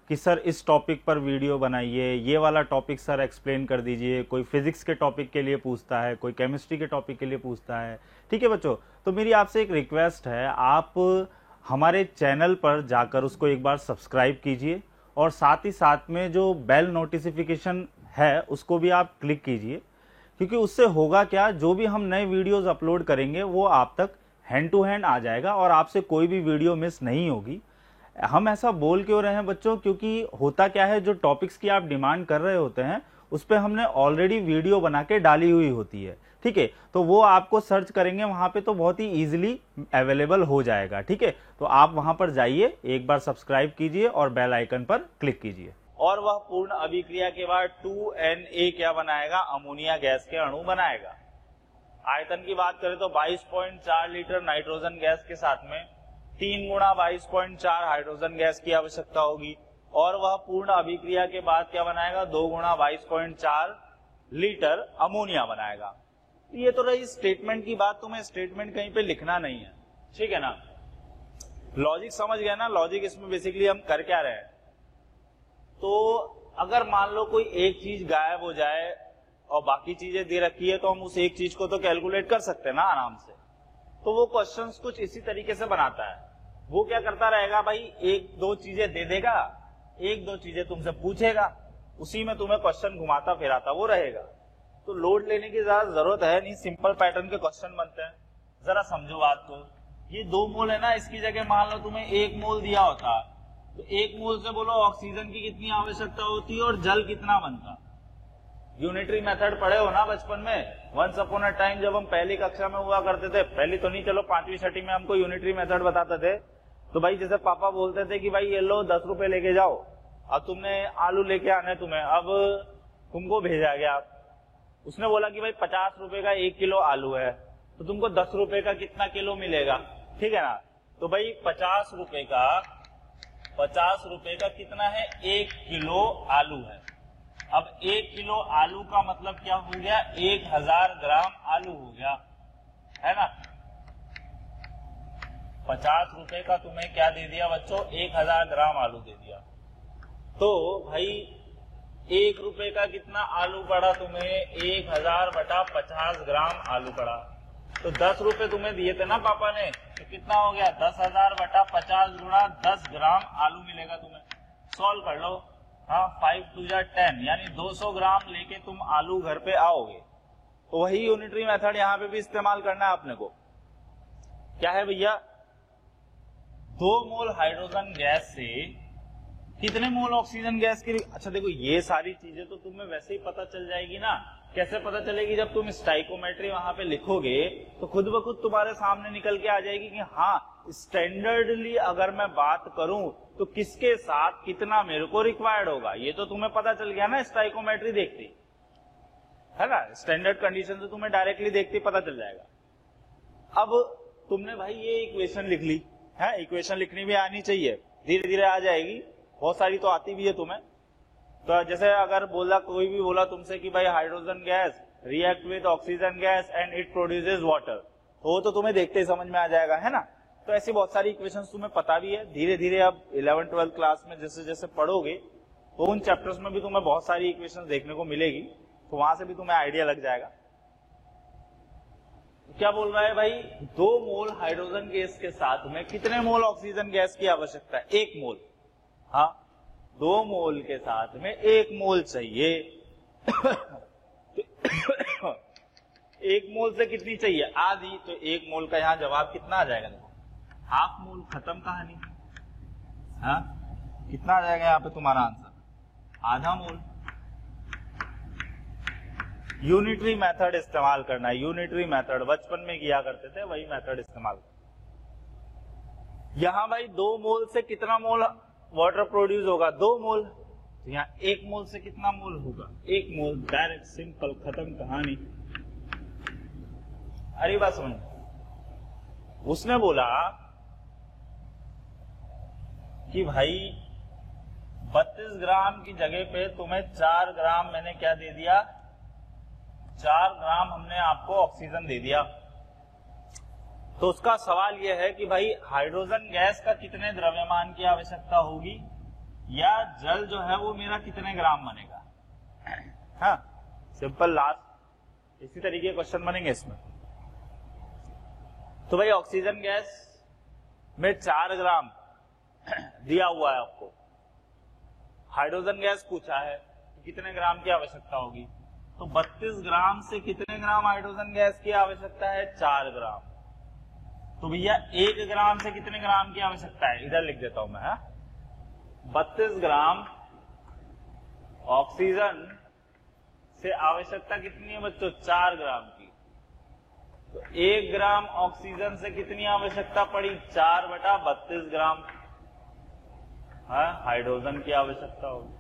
कि सर इस टॉपिक पर वीडियो बनाइए, ये वाला टॉपिक सर एक्सप्लेन कर दीजिए। कोई फिजिक्स के टॉपिक के लिए पूछता है, कोई केमिस्ट्री के टॉपिक के लिए पूछता है। ठीक है बच्चों, तो मेरी आपसे एक रिक्वेस्ट है, आप हमारे चैनल पर जाकर उसको एक बार सब्सक्राइब कीजिए और साथ ही साथ में जो बेल नोटिफिकेशन है उसको भी आप क्लिक कीजिए, क्योंकि उससे होगा क्या, जो भी हम नए वीडियोस अपलोड करेंगे वो आप तक हैंड टू हैंड आ जाएगा और आपसे कोई भी वीडियो मिस नहीं होगी। हम ऐसा बोल क्यों रहे हैं बच्चों, क्योंकि होता क्या है, जो टॉपिक्स की आप डिमांड कर रहे होते हैं उस पर हमने ऑलरेडी वीडियो बना के डाली हुई होती है। ठीक है, तो वो आपको सर्च करेंगे वहां पे तो बहुत ही इजीली अवेलेबल हो जाएगा। ठीक है, तो आप वहां पर जाइए, एक बार सब्सक्राइब कीजिए और बेल आइकन पर क्लिक कीजिए। और वह पूर्ण अभिक्रिया के बाद 2Na क्या बनाएगा, अमोनिया गैस के अणु बनाएगा। आयतन की बात करें तो 22.4 लीटर नाइट्रोजन गैस के साथ में 3 गुणा 22.4 हाइड्रोजन गैस की आवश्यकता होगी, और वह पूर्ण अभिक्रिया के बाद क्या बनाएगा, 2 गुणा 22.4 लीटर अमोनिया बनाएगा। ये तो रही स्टेटमेंट की बात, तुम्हें स्टेटमेंट कहीं पे लिखना नहीं है। ठीक है ना, लॉजिक समझ गया ना। लॉजिक इसमें बेसिकली हम कर क्या रहे हैं, तो अगर मान लो कोई एक चीज गायब हो जाए और बाकी चीजें दे रखी है, तो हम उस एक चीज को तो कैलकुलेट कर सकते हैं ना आराम से। तो वो क्वेश्चंस कुछ इसी तरीके से बनाता है। वो क्या करता रहेगा भाई, एक दो चीजें दे देगा, एक दो चीजें तुमसे पूछेगा, उसी में तुम्हें क्वेश्चन घुमाता फिराता वो रहेगा। तो लोड लेने की ज्यादा जरूरत है नहीं, सिंपल पैटर्न के क्वेश्चन बनते हैं। जरा समझो बात को, ये 2 मोल है ना, इसकी जगह मान लो तुम्हें 1 मोल दिया होता, तो 1 मोल से बोलो ऑक्सीजन की कितनी आवश्यकता होती है और जल कितना बनता। यूनिटरी मेथड पढ़े हो ना बचपन में, वंस अपॉन अ टाइम जब हम पहली कक्षा में हुआ करते थे, पहली तो नहीं, चलो 5वीं 6वीं में हमको यूनिटरी मेथड बताते थे। तो भाई जैसे पापा बोलते थे कि भाई ये लो 10 रुपए लेके जाओ, अब तुमने आलू लेके आने तुम्हें, अब तुमको भेजा गया, उसने बोला कि भाई 50 रुपए का 1 किलो आलू है, तो तुमको 10 रुपए का कितना किलो मिलेगा। ठीक है ना, तो भाई 50 रुपए का कितना है, 1 किलो आलू है। अब 1 किलो आलू का मतलब क्या हो गया, 1000 ग्राम आलू हो गया, है ना। 50 रुपए का तुम्हें क्या दे दिया बच्चों, 1000 ग्राम आलू दे दिया। तो भाई 1 रुपए का कितना आलू पड़ा तुम्हें, 1000 बटा 50 ग्राम आलू पड़ा। तो 10 रुपए तुम्हें दिए थे ना पापा ने, तो कितना हो गया, 10,000 बटा 50 गुणा 10 ग्राम आलू मिलेगा तुम्हें। सॉल्व कर लो, हाँ, 5 2 जा 10, यानी 200 ग्राम लेके तुम आलू घर पे आओगे। तो वही यूनिटरी मेथड यहाँ पे भी इस्तेमाल करना है अपने को। क्या है भैया, 2 मोल हाइड्रोजन गैस से कितने मोल ऑक्सीजन गैस की। अच्छा देखो, ये सारी चीजें तो तुम्हें वैसे ही पता चल जाएगी ना। कैसे पता चलेगी, जब तुम स्टाइकोमेट्री वहां पे लिखोगे तो खुद ब खुद तुम्हारे सामने निकल के आ जाएगी कि हाँ, स्टैंडर्डली अगर मैं बात करूं तो किसके साथ कितना मेरे को रिक्वायर्ड होगा, ये तो तुम्हें पता चल गया ना स्टाइकोमेट्री देखती, है ना। स्टैंडर्ड कंडीशन से तुम्हें डायरेक्टली देखते पता चल जाएगा। अब तुमने भाई ये इक्वेशन लिख ली है, इक्वेशन लिखनी भी आनी चाहिए, धीरे धीरे आ जाएगी, बहुत सारी तो आती भी है तुम्हें। तो जैसे अगर कोई भी बोला तुमसे कि भाई hydrogen gas react with oxygen gas and it produces water, तो वो तो तुम्हें देखते ही समझ में आ जाएगा, है ना। तो ऐसी बहुत सारी इक्वेशंस तुम्हें पता भी है। धीरे धीरे अब 11th 12th क्लास में जैसे जैसे पढ़ोगे तो उन चैप्टर्स में भी तुम्हें बहुत सारी इक्वेशंस देखने को मिलेगी, तो वहां से भी तुम्हें आइडिया लग जाएगा। क्या बोल रहा है भाई, 2 मोल हाइड्रोजन गैस के साथ में कितने मोल ऑक्सीजन गैस की आवश्यकता है, 1 मोल। हाँ, 2 मोल के साथ में 1 मोल चाहिए। 1 मोल से कितनी चाहिए, आधी। तो 1 मोल का यहाँ जवाब कितना आ जाएगा, देखो हाफ मोल, खत्म कहानी। हाँ, कितना आ जाएगा यहाँ पे तुम्हारा आंसर, आधा मोल। यूनिटरी मेथड इस्तेमाल करना है, यूनिटरी मेथड बचपन में किया करते थे, वही मेथड इस्तेमाल। यहां भाई 2 मोल से कितना मोल वाटर प्रोड्यूस होगा, 2 मोल। तो यहाँ 1 मोल से कितना मोल होगा, 1 मोल। डायरेक्ट सिंपल, खत्म कहानी। अरे बात समझ, उसने बोला कि भाई 32 ग्राम की जगह पे तुम्हें 4 ग्राम मैंने क्या दे दिया, 4 ग्राम हमने आपको ऑक्सीजन दे दिया, तो उसका सवाल यह है कि भाई हाइड्रोजन गैस का कितने द्रव्यमान की आवश्यकता होगी, या जल जो है वो मेरा कितने ग्राम बनेगा। हाँ, सिंपल लास्ट इसी तरीके के क्वेश्चन बनेंगे इसमें। तो भाई ऑक्सीजन गैस में 4 ग्राम दिया हुआ है आपको, हाइड्रोजन गैस पूछा है कि कितने ग्राम की आवश्यकता होगी, तो 32 ग्राम से कितने ग्राम हाइड्रोजन गैस की आवश्यकता है, 4 ग्राम। तो भैया 1 ग्राम से कितने ग्राम की आवश्यकता है, इधर लिख देता हूं मैं। 32 ग्राम ऑक्सीजन से आवश्यकता कितनी है बच्चों, 4 ग्राम की। तो 1 ग्राम ऑक्सीजन से कितनी आवश्यकता पड़ी, 4/32 ग्राम हाइड्रोजन की आवश्यकता होगी।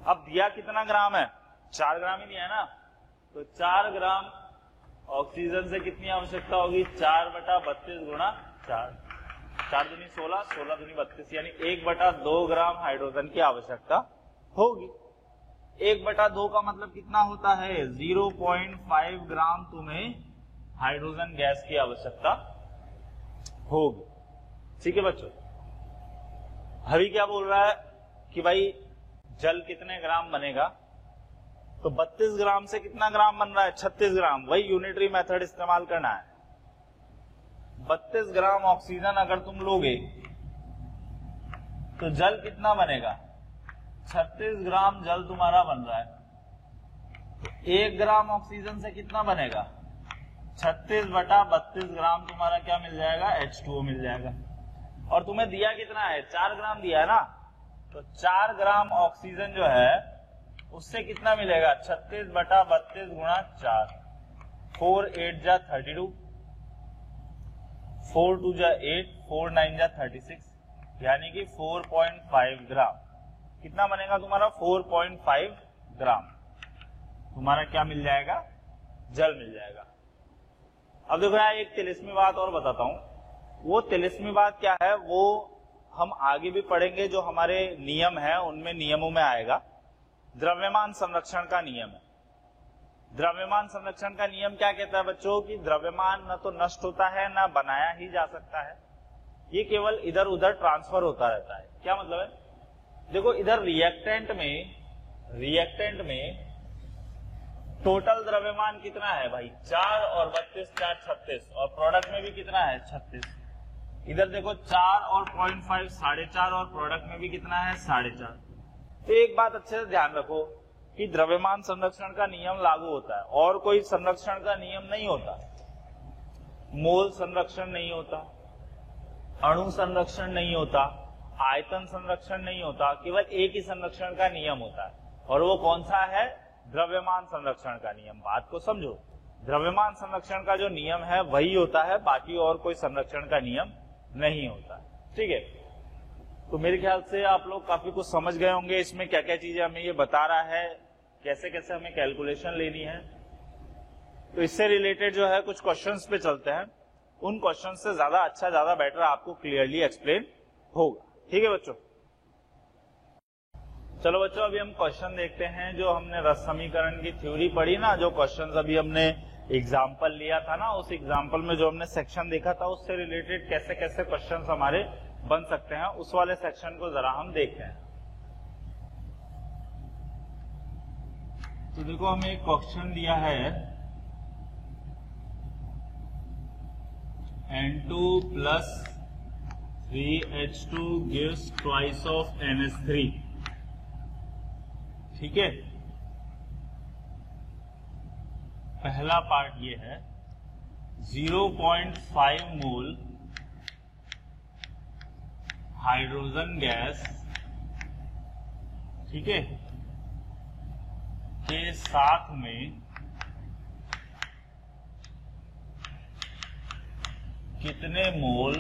अब दिया कितना ग्राम है, 4 ग्राम ही दिया है ना, तो 4 ग्राम ऑक्सीजन से कितनी आवश्यकता होगी, 4/32 गुणा 4, 4 दूनी 16, 16 दूनी 32, यानी 1/2 ग्राम हाइड्रोजन की आवश्यकता होगी। 1/2 का मतलब कितना होता है, 0.5 ग्राम तुम्हें हाइड्रोजन गैस की आवश्यकता होगी। ठीक है बच्चों, अभी क्या बोल रहा है कि भाई जल कितने ग्राम बनेगा, तो 32 ग्राम से कितना ग्राम बन रहा है, 36 ग्राम। वही यूनिटरी मेथड इस्तेमाल करना है। 32 ग्राम ऑक्सीजन अगर तुम लोगे तो जल कितना बनेगा, 36 ग्राम जल तुम्हारा बन रहा है। तो 1 ग्राम ऑक्सीजन से कितना बनेगा, 36/32 ग्राम तुम्हारा क्या मिल जाएगा, H2O मिल जाएगा। और तुम्हें दिया कितना है, 4 ग्राम दिया है ना, तो 4 ग्राम ऑक्सीजन जो है उससे कितना मिलेगा, 36/32 गुणा 4, 4 8 जा 32, 4 2 जा 8, 4 9 जा 36, यानी कि 4.5 ग्राम कितना बनेगा तुम्हारा, 4.5 ग्राम तुम्हारा क्या मिल जाएगा, जल मिल जाएगा। अब देखो यार एक तिलिस्मी बात और बताता हूं, वो तिलिस्मी बात क्या है वो हम आगे भी पढ़ेंगे, जो हमारे नियम है उनमें नियमों में आएगा। द्रव्यमान संरक्षण का नियम है। द्रव्यमान संरक्षण का नियम क्या कहता है बच्चों, कि द्रव्यमान न तो नष्ट होता है न बनाया ही जा सकता है, ये केवल इधर उधर ट्रांसफर होता रहता है। क्या मतलब है, देखो इधर रिएक्टेंट में टोटल द्रव्यमान कितना है भाई, 4 और 32, 4 36, और प्रोडक्ट में भी कितना है 36। इधर देखो 4 और 0.5 4.5, और प्रोडक्ट में भी कितना है 4.5। तो एक बात अच्छे से ध्यान रखो कि द्रव्यमान संरक्षण का नियम लागू होता है, और कोई संरक्षण का नियम नहीं होता। मोल संरक्षण नहीं होता, अणु संरक्षण नहीं होता, आयतन संरक्षण नहीं होता, केवल एक ही संरक्षण का नियम होता है, और वो कौन सा है, द्रव्यमान संरक्षण का नियम। बात को समझो, द्रव्यमान संरक्षण का जो नियम है वही होता है, बाकी और कोई संरक्षण का नियम नहीं होता। ठीक है, तो मेरे ख्याल से आप लोग काफी कुछ समझ गए होंगे इसमें क्या क्या चीजें हमें ये बता रहा है, कैसे कैसे हमें कैलकुलेशन लेनी है। तो इससे रिलेटेड जो है कुछ क्वेश्चंस पे चलते हैं, उन क्वेश्चन से ज्यादा अच्छा ज्यादा बेटर आपको क्लियरली एक्सप्लेन होगा। ठीक है बच्चों, चलो बच्चों अभी हम क्वेश्चन देखते हैं। जो हमने रस समीकरण की थ्योरी पढ़ी ना, जो क्वेश्चंस अभी हमने एग्जाम्पल लिया था ना, उस एग्जाम्पल में जो हमने सेक्शन देखा था उससे रिलेटेड कैसे कैसे क्वेश्चंस हमारे बन सकते हैं, उस वाले सेक्शन को जरा हम देखते हैं। तो देखो हमें एक क्वेश्चन दिया है, N2 plus 3H2 gives twice of NH3। ठीक है, पहला पार्ट ये है 0.5 मोल हाइड्रोजन गैस, ठीक है, के साथ में कितने मोल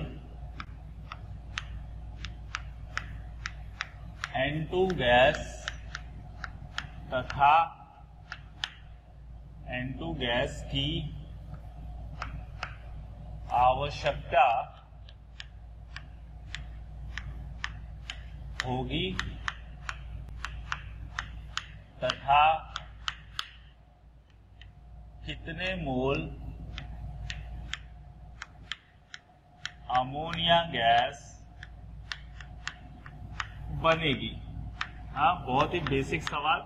N2 गैस तथा N2 गैस की आवश्यकता होगी तथा कितने मोल अमोनिया गैस बनेगी। हाँ, बहुत ही बेसिक सवाल,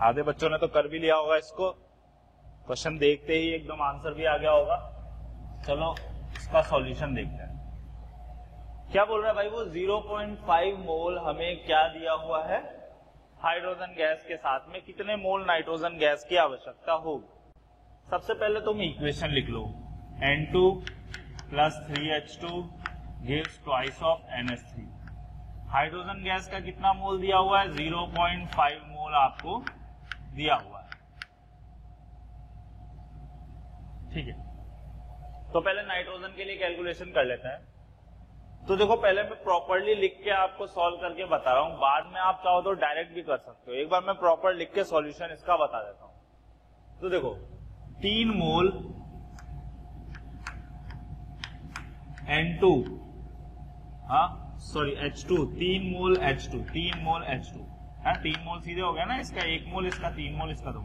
आधे बच्चों ने तो कर भी लिया होगा इसको, क्वेश्चन देखते ही एकदम आंसर भी आ गया होगा। चलो इसका सॉल्यूशन देखते हैं। क्या बोल रहा है भाई वो 0.5 मोल हमें क्या दिया हुआ है, हाइड्रोजन गैस के साथ में कितने मोल नाइट्रोजन गैस की आवश्यकता होगी। सबसे पहले तुम इक्वेशन लिख लो, N2 + 3H2 gives twice of NH3। Hydrogen gas का कितना मोल दिया हुआ है, 0.5 मोल आपको दिया हुआ है। ठीक है, तो पहले नाइट्रोजन के लिए कैलकुलेशन कर लेते हैं। तो देखो पहले मैं प्रॉपरली लिख के आपको सॉल्व करके बता रहा हूं, बाद में आप चाहो तो डायरेक्ट भी कर सकते हो। एक बार मैं प्रॉपर लिख के सॉल्यूशन इसका बता देता हूं। तो देखो 3 मोल N2, हाँ सॉरी H2, 3 मोल H2, 3 मोल H2, हाँ 3 मोल सीधे हो गया ना, इसका 1 मोल, इसका 3 मोल, इसका 2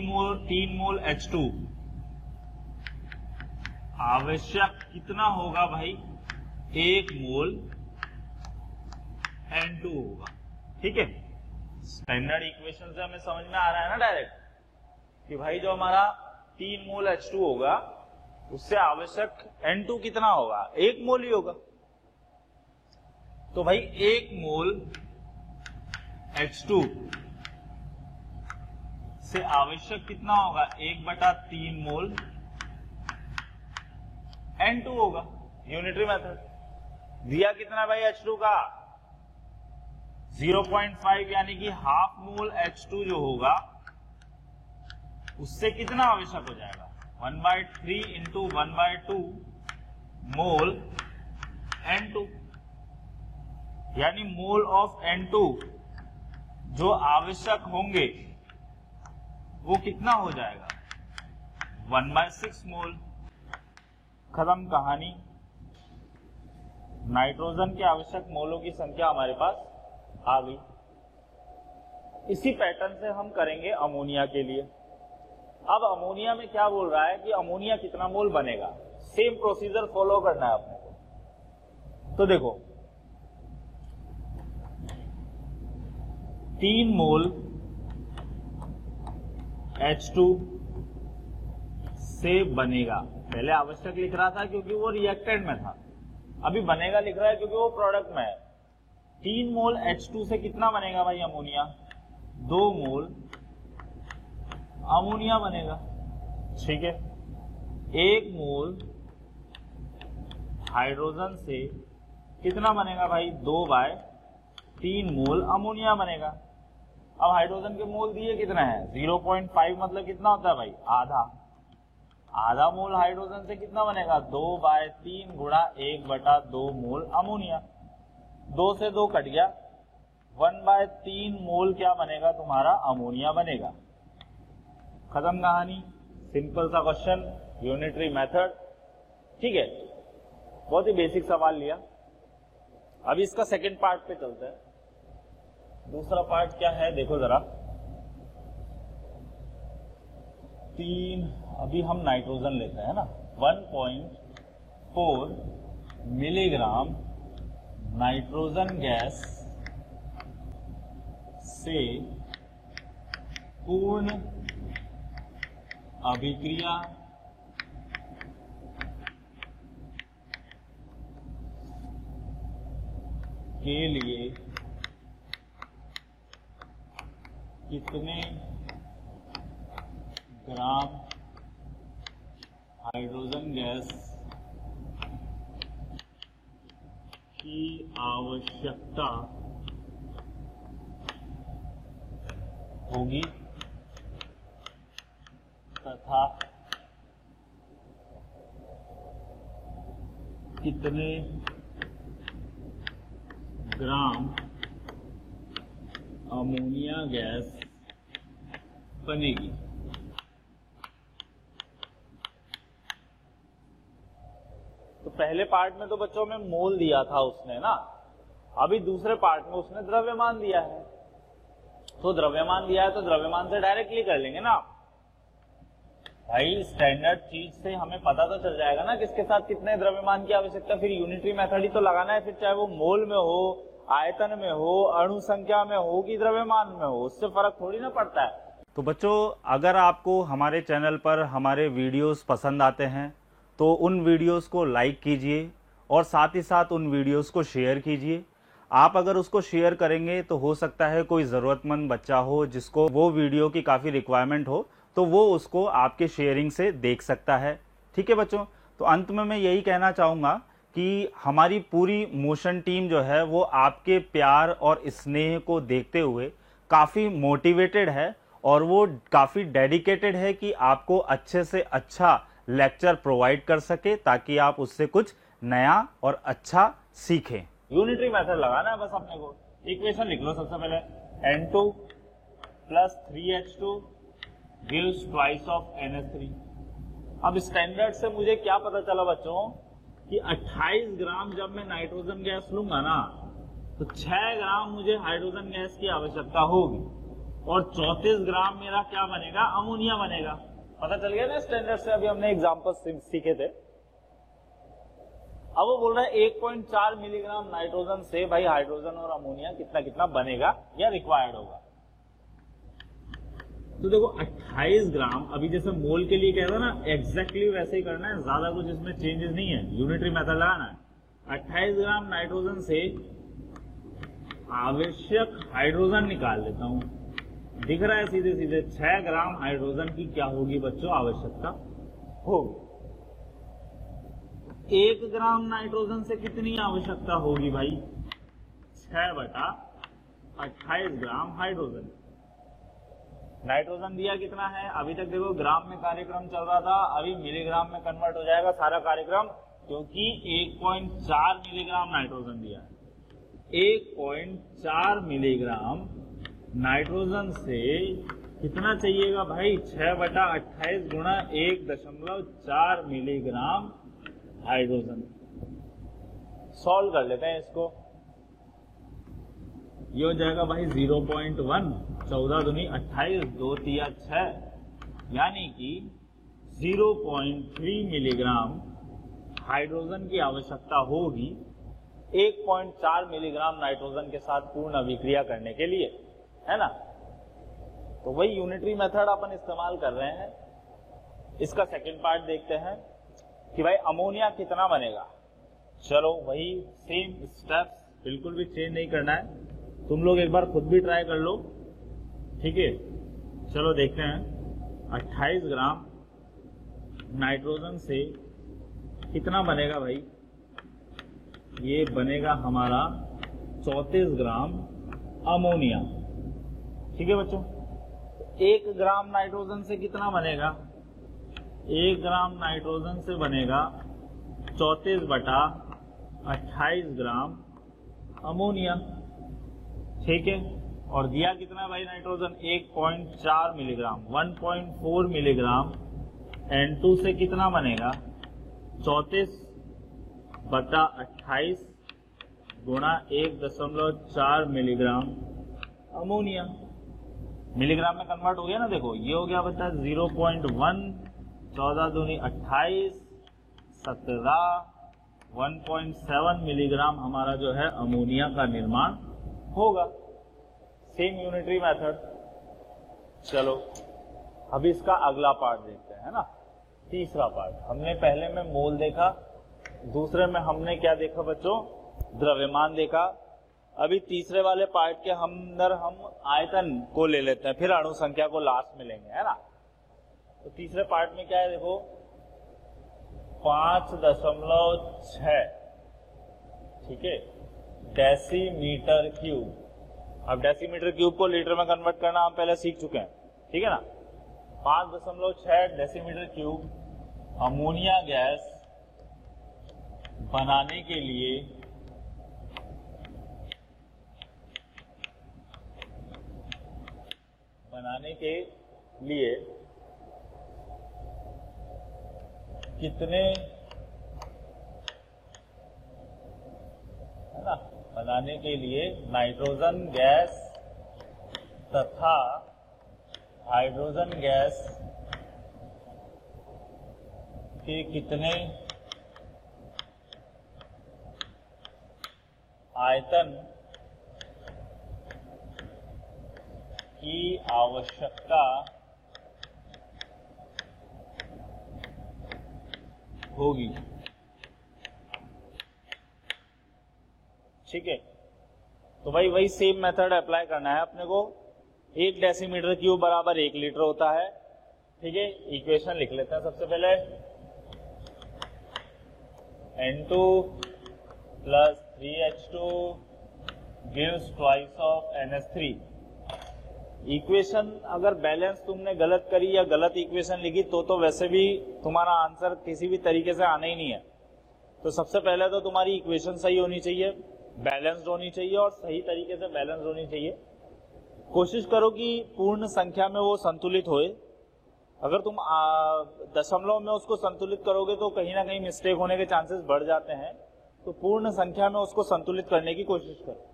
मोल, 3 मोल H2 आवश्यक कितना होगा भाई, 1 मोल N2 होगा। ठीक है, स्टैंडर्ड इक्वेशन से हमें समझ में आ रहा है ना डायरेक्ट कि भाई जो हमारा 3 मोल H2 होगा उससे आवश्यक N2 कितना होगा, 1 मोल ही होगा। तो भाई 1 मोल H2 से आवश्यक कितना होगा, 1/3 मोल N2 होगा। यूनिटरी मेथड दिया कितना भाई H2 का, 0.5 यानी कि हाफ मोल H2 जो होगा उससे कितना आवश्यक हो जाएगा, 1/3 इंटू 1/2 मोल N2, यानी मोल ऑफ N2 जो आवश्यक होंगे वो कितना हो जाएगा, 1/6 मोल। खत्म कहानी। नाइट्रोजन के आवश्यक मोलों की संख्या हमारे पास आ गई। इसी पैटर्न से हम करेंगे अमोनिया के लिए। अब अमोनिया में क्या बोल रहा है कि अमोनिया कितना मोल बनेगा, सेम प्रोसीजर फॉलो करना है अपने को। तो देखो 3 मोल H2 से बनेगा, पहले आवश्यक लिख रहा था क्योंकि वो रिएक्टेंट में था, अभी बनेगा लिख रहा है क्योंकि वो प्रोडक्ट में है। 3 मोल H2 से कितना बनेगा भाई अमोनिया, 2 मोल अमोनिया बनेगा। ठीक है, 1 मोल हाइड्रोजन से कितना बनेगा भाई, 2/3 मोल अमोनिया बनेगा। अब हाइड्रोजन के मोल दिए कितना है, 0.5 मतलब कितना होता है भाई, आधा मोल हाइड्रोजन से कितना बनेगा, 2/3 गुणा 1/2 मोल अमोनिया। 2 से 2 कट गया, 1/3 मोल क्या बनेगा तुम्हारा, अमोनिया बनेगा। खत्म कहानी, सिंपल सा क्वेश्चन, यूनिटरी मेथड। ठीक है, बहुत ही बेसिक सवाल लिया। अभी इसका सेकंड पार्ट पे चलते हैं। दूसरा पार्ट क्या है देखो जरा, 3, अभी हम नाइट्रोजन लेते हैं ना, 1.4 मिलीग्राम नाइट्रोजन गैस से पूर्ण अभिक्रिया के लिए कितने ग्राम हाइड्रोजन गैस की आवश्यकता होगी तथा कितने ग्राम अमोनिया गैस बनेगी। तो पहले पार्ट में तो बच्चों में मोल दिया था उसने ना, अभी दूसरे पार्ट में उसने द्रव्यमान दिया है। तो द्रव्यमान दिया है तो द्रव्यमान से डायरेक्टली कर लेंगे ना। भाई स्टैंडर्ड चीज से हमें पता तो चल जाएगा ना किसके साथ कितने द्रव्यमान की आवश्यकता, फिर यूनिटरी मेथड ही तो लगाना है, फिर चाहे वो मोल में हो, आयतन में हो, अणु संख्या में हो कि द्रव्यमान में हो, उससे फर्क थोड़ी ना पड़ता है। तो बच्चों, अगर आपको हमारे चैनल पर हमारे वीडियोस पसंद आते हैं तो उन वीडियोस को लाइक कीजिए और साथ ही साथ उन वीडियोस को शेयर कीजिए। आप अगर उसको शेयर करेंगे तो हो सकता है कोई ज़रूरतमंद बच्चा हो जिसको वो वीडियो की काफ़ी रिक्वायरमेंट हो, तो वो उसको आपके शेयरिंग से देख सकता है। ठीक है बच्चों, तो अंत में मैं यही कहना चाहूँगा कि हमारी पूरी मोशन टीम जो है वो आपके प्यार और स्नेह को देखते हुए काफ़ी मोटिवेटेड है और वो काफ़ी डेडिकेटेड है कि आपको अच्छे से अच्छा लेक्चर प्रोवाइड कर सके ताकि आप उससे कुछ नया और अच्छा सीखें। यूनिटरी मेथड लगाना है बस अपने को। इक्वेशन लिख लो सबसे पहले, N2 plus 3H2 gives twice of NH3। अब स्टैंडर्ड से मुझे क्या पता चला बच्चों कि 28 ग्राम जब मैं नाइट्रोजन गैस लूंगा ना तो 6 ग्राम मुझे हाइड्रोजन गैस की आवश्यकता होगी और 34 ग्राम मेरा क्या बनेगा, अमोनिया बनेगा। पता चल गया ना स्टैंडर्ड से, अभी हमने एग्जांपल सीखे थे। अब वो बोल रहा है 1.4 मिलीग्राम नाइट्रोजन से भाई हाइड्रोजन और अमोनिया कितना कितना बनेगा या रिक्वायर्ड होगा। तो देखो 28 ग्राम, अभी जैसे मोल के लिए कह रहा ना, एग्जैक्टली वैसे ही करना है, ज्यादा कुछ इसमें चेंजेस नहीं है, यूनिटरी मेथड लगाना है। 28 ग्राम नाइट्रोजन से आवश्यक हाइड्रोजन निकाल लेता हूं, दिख रहा है सीधे सीधे 6 ग्राम हाइड्रोजन की क्या होगी बच्चों, आवश्यकता होगी। 1 ग्राम नाइट्रोजन से कितनी आवश्यकता होगी भाई, 6/28 ग्राम हाइड्रोजन। नाइट्रोजन दिया कितना है, अभी तक देखो ग्राम में कार्यक्रम चल रहा था, अभी मिलीग्राम में कन्वर्ट हो जाएगा सारा कार्यक्रम, क्योंकि 1.4 मिलीग्राम नाइट्रोजन दिया है। 1.4 मिलीग्राम नाइट्रोजन से कितना चाहिएगा भाई, 6/28 गुणा 1.4 मिलीग्राम हाइड्रोजन। सॉल्व कर लेते हैं इसको, ये हो जाएगा भाई 0.1, 14 दूनी 28, 2 तिया 6, यानी कि 0.3 मिलीग्राम हाइड्रोजन की आवश्यकता होगी 1.4 मिलीग्राम नाइट्रोजन के साथ पूर्ण अभिक्रिया करने के लिए, है ना। तो वही यूनिटरी मेथड अपन इस्तेमाल कर रहे हैं। इसका सेकंड पार्ट देखते हैं कि भाई अमोनिया कितना बनेगा। चलो वही सेम स्टेप्स, बिल्कुल भी चेंज नहीं करना है, तुम लोग एक बार खुद भी ट्राई कर लो, ठीक है। चलो देखते हैं 28 ग्राम नाइट्रोजन से कितना बनेगा भाई, ये बनेगा हमारा 34 ग्राम अमोनिया। ठीक है बच्चों, 1 ग्राम नाइट्रोजन से कितना बनेगा, 1 ग्राम नाइट्रोजन से बनेगा 34/28 ग्राम अमोनिया। ठीक है, और दिया कितना भाई नाइट्रोजन, 1.4 मिलीग्राम, 1.4 मिलीग्राम। N2 से कितना बनेगा, 34/28 गुणा 1.4 मिलीग्राम अमोनिया। मिलीग्राम में कन्वर्ट हो गया ना, देखो ये हो गया बच्चा 0.1, 14 दूनी 28, 17, 1.7 मिलीग्राम हमारा जो है अमोनिया का निर्माण होगा। Same unitary method. चलो अब इसका अगला पार्ट देखते हैं, है ना, तीसरा पार्ट। हमने पहले में मोल देखा, दूसरे में हमने क्या देखा बच्चों, द्रव्यमान देखा। अभी तीसरे वाले पार्ट के अंदर हम आयतन को ले लेते हैं, फिर अणु संख्या को लास्ट में लेंगे, है ना। तो तीसरे पार्ट में क्या है, देखो 5.6, ठीक है, डेसीमीटर क्यूब। अब डेसीमीटर क्यूब को लीटर में कन्वर्ट करना हम पहले सीख चुके हैं, ठीक है ना। 5.6 डेसीमीटर क्यूब अमोनिया गैस बनाने के लिए कितने, है ना, बनाने के लिए नाइट्रोजन गैस तथा हाइड्रोजन गैस कि कितने आयतन की आवश्यकता होगी। ठीक है, तो भाई वही सेम मेथड अप्लाई करना है अपने को। 1 डेसीमीटर क्यूब बराबर 1 लीटर होता है। ठीक है, इक्वेशन लिख लेते हैं सबसे पहले। N2 plus 3H2 gives twice of NH3। Equation अगर बैलेंस तुमने गलत करी या गलत इक्वेशन लिखी तो वैसे भी तुम्हारा आंसर किसी भी तरीके से आना ही नहीं है। तो सबसे पहले तो तुम्हारी इक्वेशन सही होनी चाहिए, बैलेंस्ड होनी चाहिए और सही तरीके से बैलेंस होनी चाहिए। कोशिश करो कि पूर्ण संख्या में वो संतुलित होए। अगर तुम दशमलव में उसको संतुलित करोगे तो कहीं ना कहीं मिस्टेक होने के चांसेस बढ़ जाते हैं। तो पूर्ण संख्या में उसको संतुलित करने की कोशिश करो।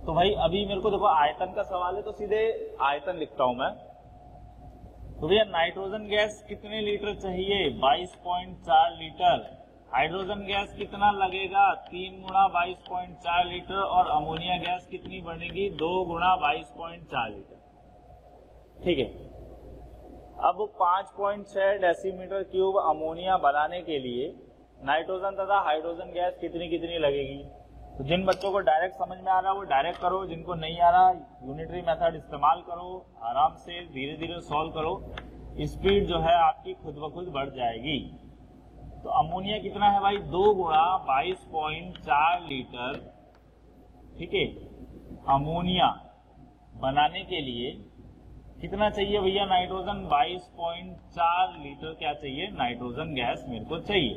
तो भाई अभी मेरे को देखो आयतन का सवाल है तो सीधे आयतन लिखता हूं मैं। तो भैया नाइट्रोजन गैस कितने लीटर चाहिए? 22.4 लीटर। हाइड्रोजन गैस कितना लगेगा? 3 गुणा 22.4 लीटर। और अमोनिया गैस कितनी बनेगी? 2 गुणा 22.4 लीटर। ठीक है, अब 5.6 डेसीमीटर क्यूब अमोनिया बनाने के लिए नाइट्रोजन तथा हाइड्रोजन गैस कितनी कितनी लगेगी? तो जिन बच्चों को डायरेक्ट समझ में आ रहा है वो डायरेक्ट करो, जिनको नहीं आ रहा यूनिटरी मेथड इस्तेमाल करो, आराम से धीरे धीरे सॉल्व करो। स्पीड जो है आपकी खुद ब खुद बढ़ जाएगी। तो अमोनिया कितना है भाई? 2 गुणा 22.4 लीटर। ठीक है, अमोनिया बनाने के लिए कितना चाहिए भैया? नाइट्रोजन 22.4 लीटर क्या चाहिए? नाइट्रोजन गैस मेरे को चाहिए।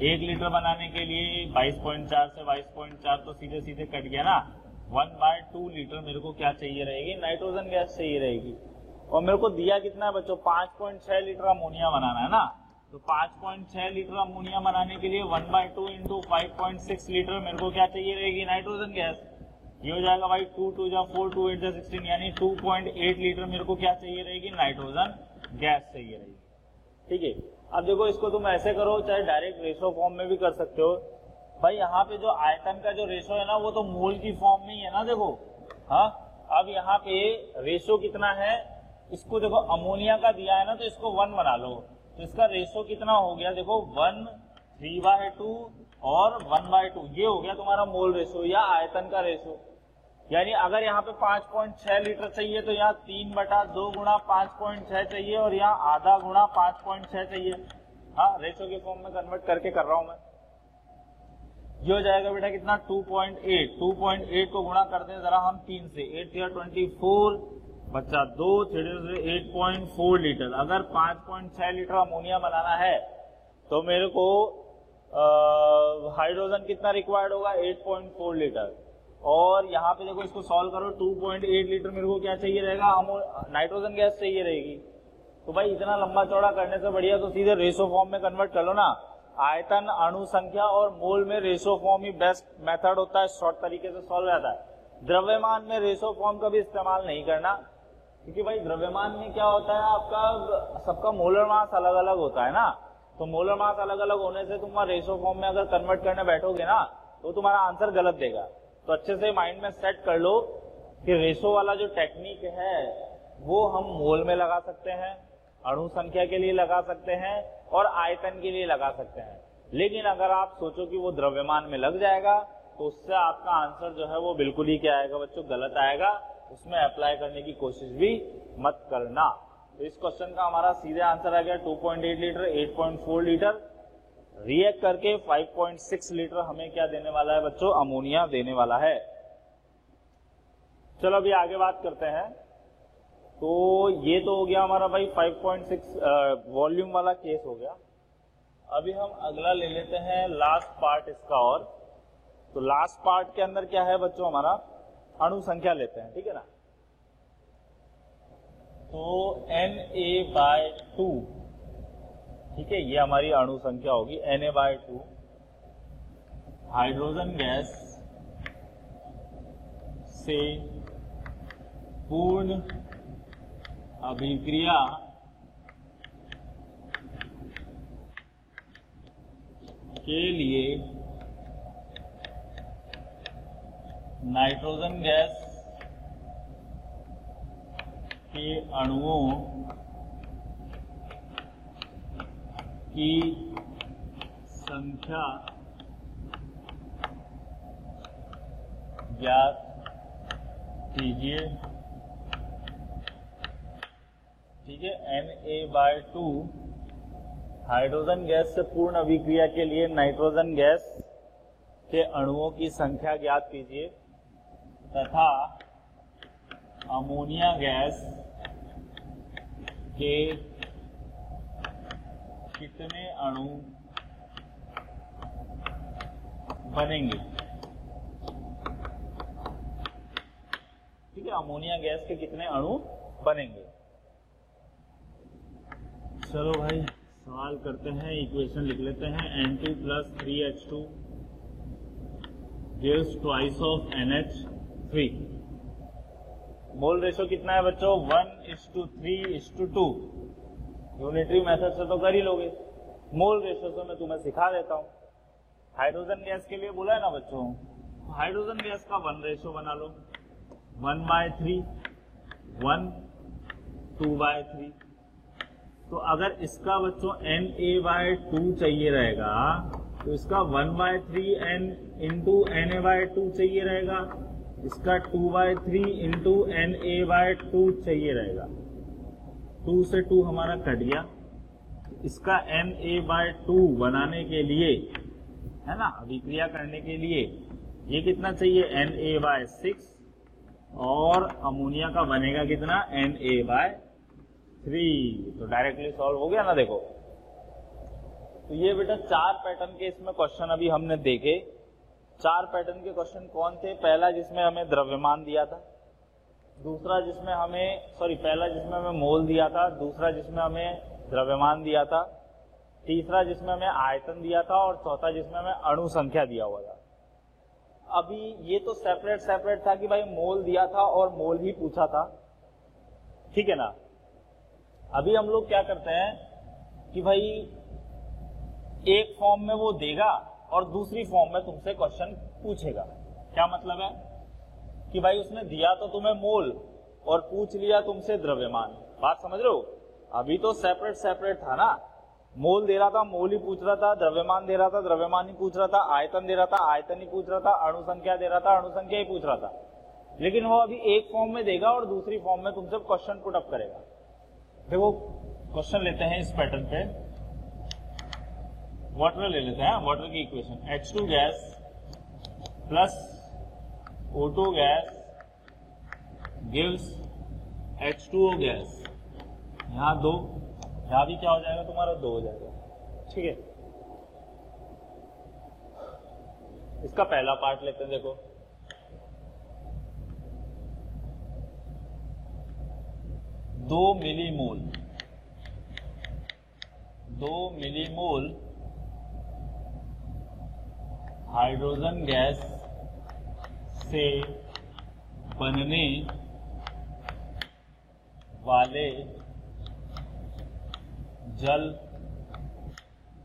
1 लीटर बनाने के लिए 22.4 से 22.4 तो सीधे सीधे कट गया ना। 1/2 लीटर मेरे को क्या चाहिए रहेगी? नाइट्रोजन गैस चाहिए रहेगी। और मेरे को दिया कितना है बच्चों? 5.6 लीटर अमोनिया बनाना है ना। तो 5.6 लीटर अमोनिया बनाने के लिए 1/2 इंटू 5.6 लीटर मेरे को क्या चाहिए रहेगी? Nitrogen gas. ये हो जाएगा भाई 2 2 जा 4 2 8 जा 16, यानी 2.8 लीटर मेरे को क्या चाहिए रहेगी? नाइट्रोजन गैस चाहिए रहेगी। ठीक है, अब देखो इसको तुम ऐसे करो, चाहे डायरेक्ट रेशो फॉर्म में भी कर सकते हो। भाई यहाँ पे जो आयतन का जो रेशो है ना वो तो मोल की फॉर्म में ही है ना। देखो हाँ, अब यहाँ पे रेशो कितना है? इसको देखो अमोनिया का दिया है ना, तो इसको 1 बना लो। तो इसका रेशो कितना हो गया? देखो 1 3/2 और 1/2, ये हो गया तुम्हारा मोल रेशो या आयतन का रेशो। यानी अगर यहाँ पे 5.6 लीटर चाहिए तो यहाँ 3/2 गुणा 5.6 चाहिए और यहाँ आधा गुणा 5.6 चाहिए। हाँ, रेशो के फॉर्म में कन्वर्ट करके कर रहा हूं मैं। ये हो जाएगा बेटा कितना? 2.8। 2.8 को गुणा करते हैं जरा हम 3 से। 8 या 24 बच्चा 2 से 8.4 लीटर। अगर 5.6 लीटर अमोनिया बनाना है तो मेरे को हाइड्रोजन कितना रिक्वायर्ड होगा? 8.4 लीटर। और यहाँ पे देखो इसको सॉल्व करो, 2.8 लीटर मेरे को क्या चाहिए रहेगा? नाइट्रोजन गैस चाहिए रहेगी। तो भाई इतना लंबा चौड़ा करने से बढ़िया तो सीधे रेशो फॉर्म में कन्वर्ट कर लो ना। आयतन, अणु संख्या और मोल में रेशो फॉर्म ही बेस्ट मेथड होता है, शॉर्ट तरीके से सॉल्व रहता है। द्रव्यमान में रेशो फॉर्म का भी इस्तेमाल नहीं करना, क्योंकि भाई द्रव्यमान में क्या होता है आपका, सबका मोलर मास अलग अलग होता है ना। तो मोलर मास अलग अलग होने से तुम रेशो फॉर्म में अगर कन्वर्ट करने बैठोगे ना तो तुम्हारा आंसर गलत देगा। तो अच्छे से माइंड में सेट कर लो कि रेशो वाला जो टेक्निक है वो हम मोल में लगा सकते हैं, अणु संख्या के लिए लगा सकते हैं और आयतन के लिए लगा सकते हैं। लेकिन अगर आप सोचो कि वो द्रव्यमान में लग जाएगा तो उससे आपका आंसर जो है वो बिल्कुल ही क्या आएगा बच्चों? गलत आएगा। उसमें अप्लाई करने की कोशिश भी मत करना। तो इस क्वेश्चन का हमारा सीधे आंसर आ गया 2.8 लीटर, 8.4 लीटर रिएक्ट करके 5.6 लीटर हमें क्या देने वाला है बच्चों? अमोनिया देने वाला है। चलो अभी आगे बात करते हैं। तो ये तो हो गया हमारा भाई 5.6 वॉल्यूम वाला केस हो गया। अभी हम अगला ले लेते हैं लास्ट पार्ट इसका। और तो लास्ट पार्ट के अंदर क्या है बच्चों? हमारा अणु संख्या लेते हैं, ठीक है ना। तो Na/2, ठीक है, ये हमारी अणु संख्या होगी Na/2। हाइड्रोजन गैस से पूर्ण अभिक्रिया के लिए नाइट्रोजन गैस के अणुओं की संख्या ज्ञात कीजिए। ठीक है, Na/2 हाइड्रोजन गैस से पूर्ण अभिक्रिया के लिए नाइट्रोजन गैस के अणुओं की संख्या ज्ञात कीजिए तथा अमोनिया गैस के कितने अणु बनेंगे। ठीक है, अमोनिया गैस के कितने अणु बनेंगे। चलो भाई सवाल करते हैं, इक्वेशन लिख लेते हैं। N2 + 3H2 gives twice of NH3। Mole ratio कितना है बच्चों? 1:3:2। यूनिटरी मेथड से तो कर ही लोगे, मोल रेशो से मैं तुम्हें सिखा देता हूं। हाइड्रोजन गैस के लिए बोला है ना बच्चों, हाइड्रोजन गैस का 1 रेशो बना लो, 1/3, 1, 2/3। तो अगर इसका बच्चों Na/2 चाहिए रहेगा तो इसका 1/3 n × Na/2 चाहिए रहेगा, इसका 2/3 × Na/2 चाहिए रहेगा। 2 से 2 हमारा कट गया। इसका Na/2 बनाने के लिए, है ना, अभिक्रिया करने के लिए ये कितना चाहिए? Na/6। और अमोनिया का बनेगा कितना? Na/3। तो डायरेक्टली सॉल्व हो गया ना। देखो, तो ये बेटा 4 पैटर्न के इसमें क्वेश्चन अभी हमने देखे। 4 पैटर्न के क्वेश्चन कौन थे? पहला जिसमें हमें द्रव्यमान दिया था, दूसरा जिसमें हमें पहला जिसमें हमें मोल दिया था, दूसरा जिसमें हमें द्रव्यमान दिया था, तीसरा जिसमें हमें आयतन दिया था, और चौथा जिसमें हमें अणु संख्या दिया हुआ था। अभी ये तो सेपरेट था कि भाई मोल दिया था और मोल ही पूछा था, ठीक है ना। अभी हम लोग क्या करते हैं कि भाई एक फॉर्म में वो देगा और दूसरी फॉर्म में तुमसे क्वेश्चन पूछेगा। क्या मतलब है कि भाई उसने दिया तो तुम्हें मोल और पूछ लिया तुमसे द्रव्यमान। बात समझ रहे हो? अभी तो सेपरेट था ना, मोल दे रहा था, मोल ही पूछ रहा था, द्रव्यमान दे रहा था, द्रव्यमान ही पूछ रहा था, आयतन दे रहा था, आयतन ही पूछ रहा था, अणु संख्या दे रहा था, अणु संख्या ही पूछ रहा था। लेकिन वो अभी एक फॉर्म में देगा और दूसरी फॉर्म में तुमसे क्वेश्चन पुट अप करेगा। देखो क्वेश्चन लेते हैं इस पैटर्न पे, वाटर ले लेते हैं। वाटर की equation H2 gas plus O2 gas gives H2O gas. यहां 2, यहां भी क्या हो जाएगा तुम्हारा? 2 हो जाएगा। ठीक है, इसका पहला पार्ट लेते हैं। देखो, दो मिलीमोल हाइड्रोजन गैस से बनने वाले जल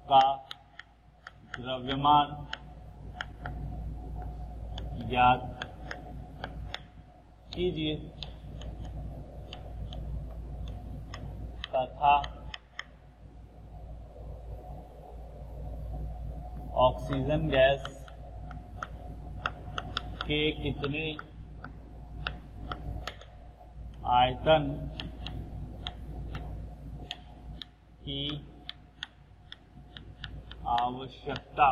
का द्रव्यमान ज्ञात कीजिए तथा ऑक्सीजन गैस के कितने आयतन की आवश्यकता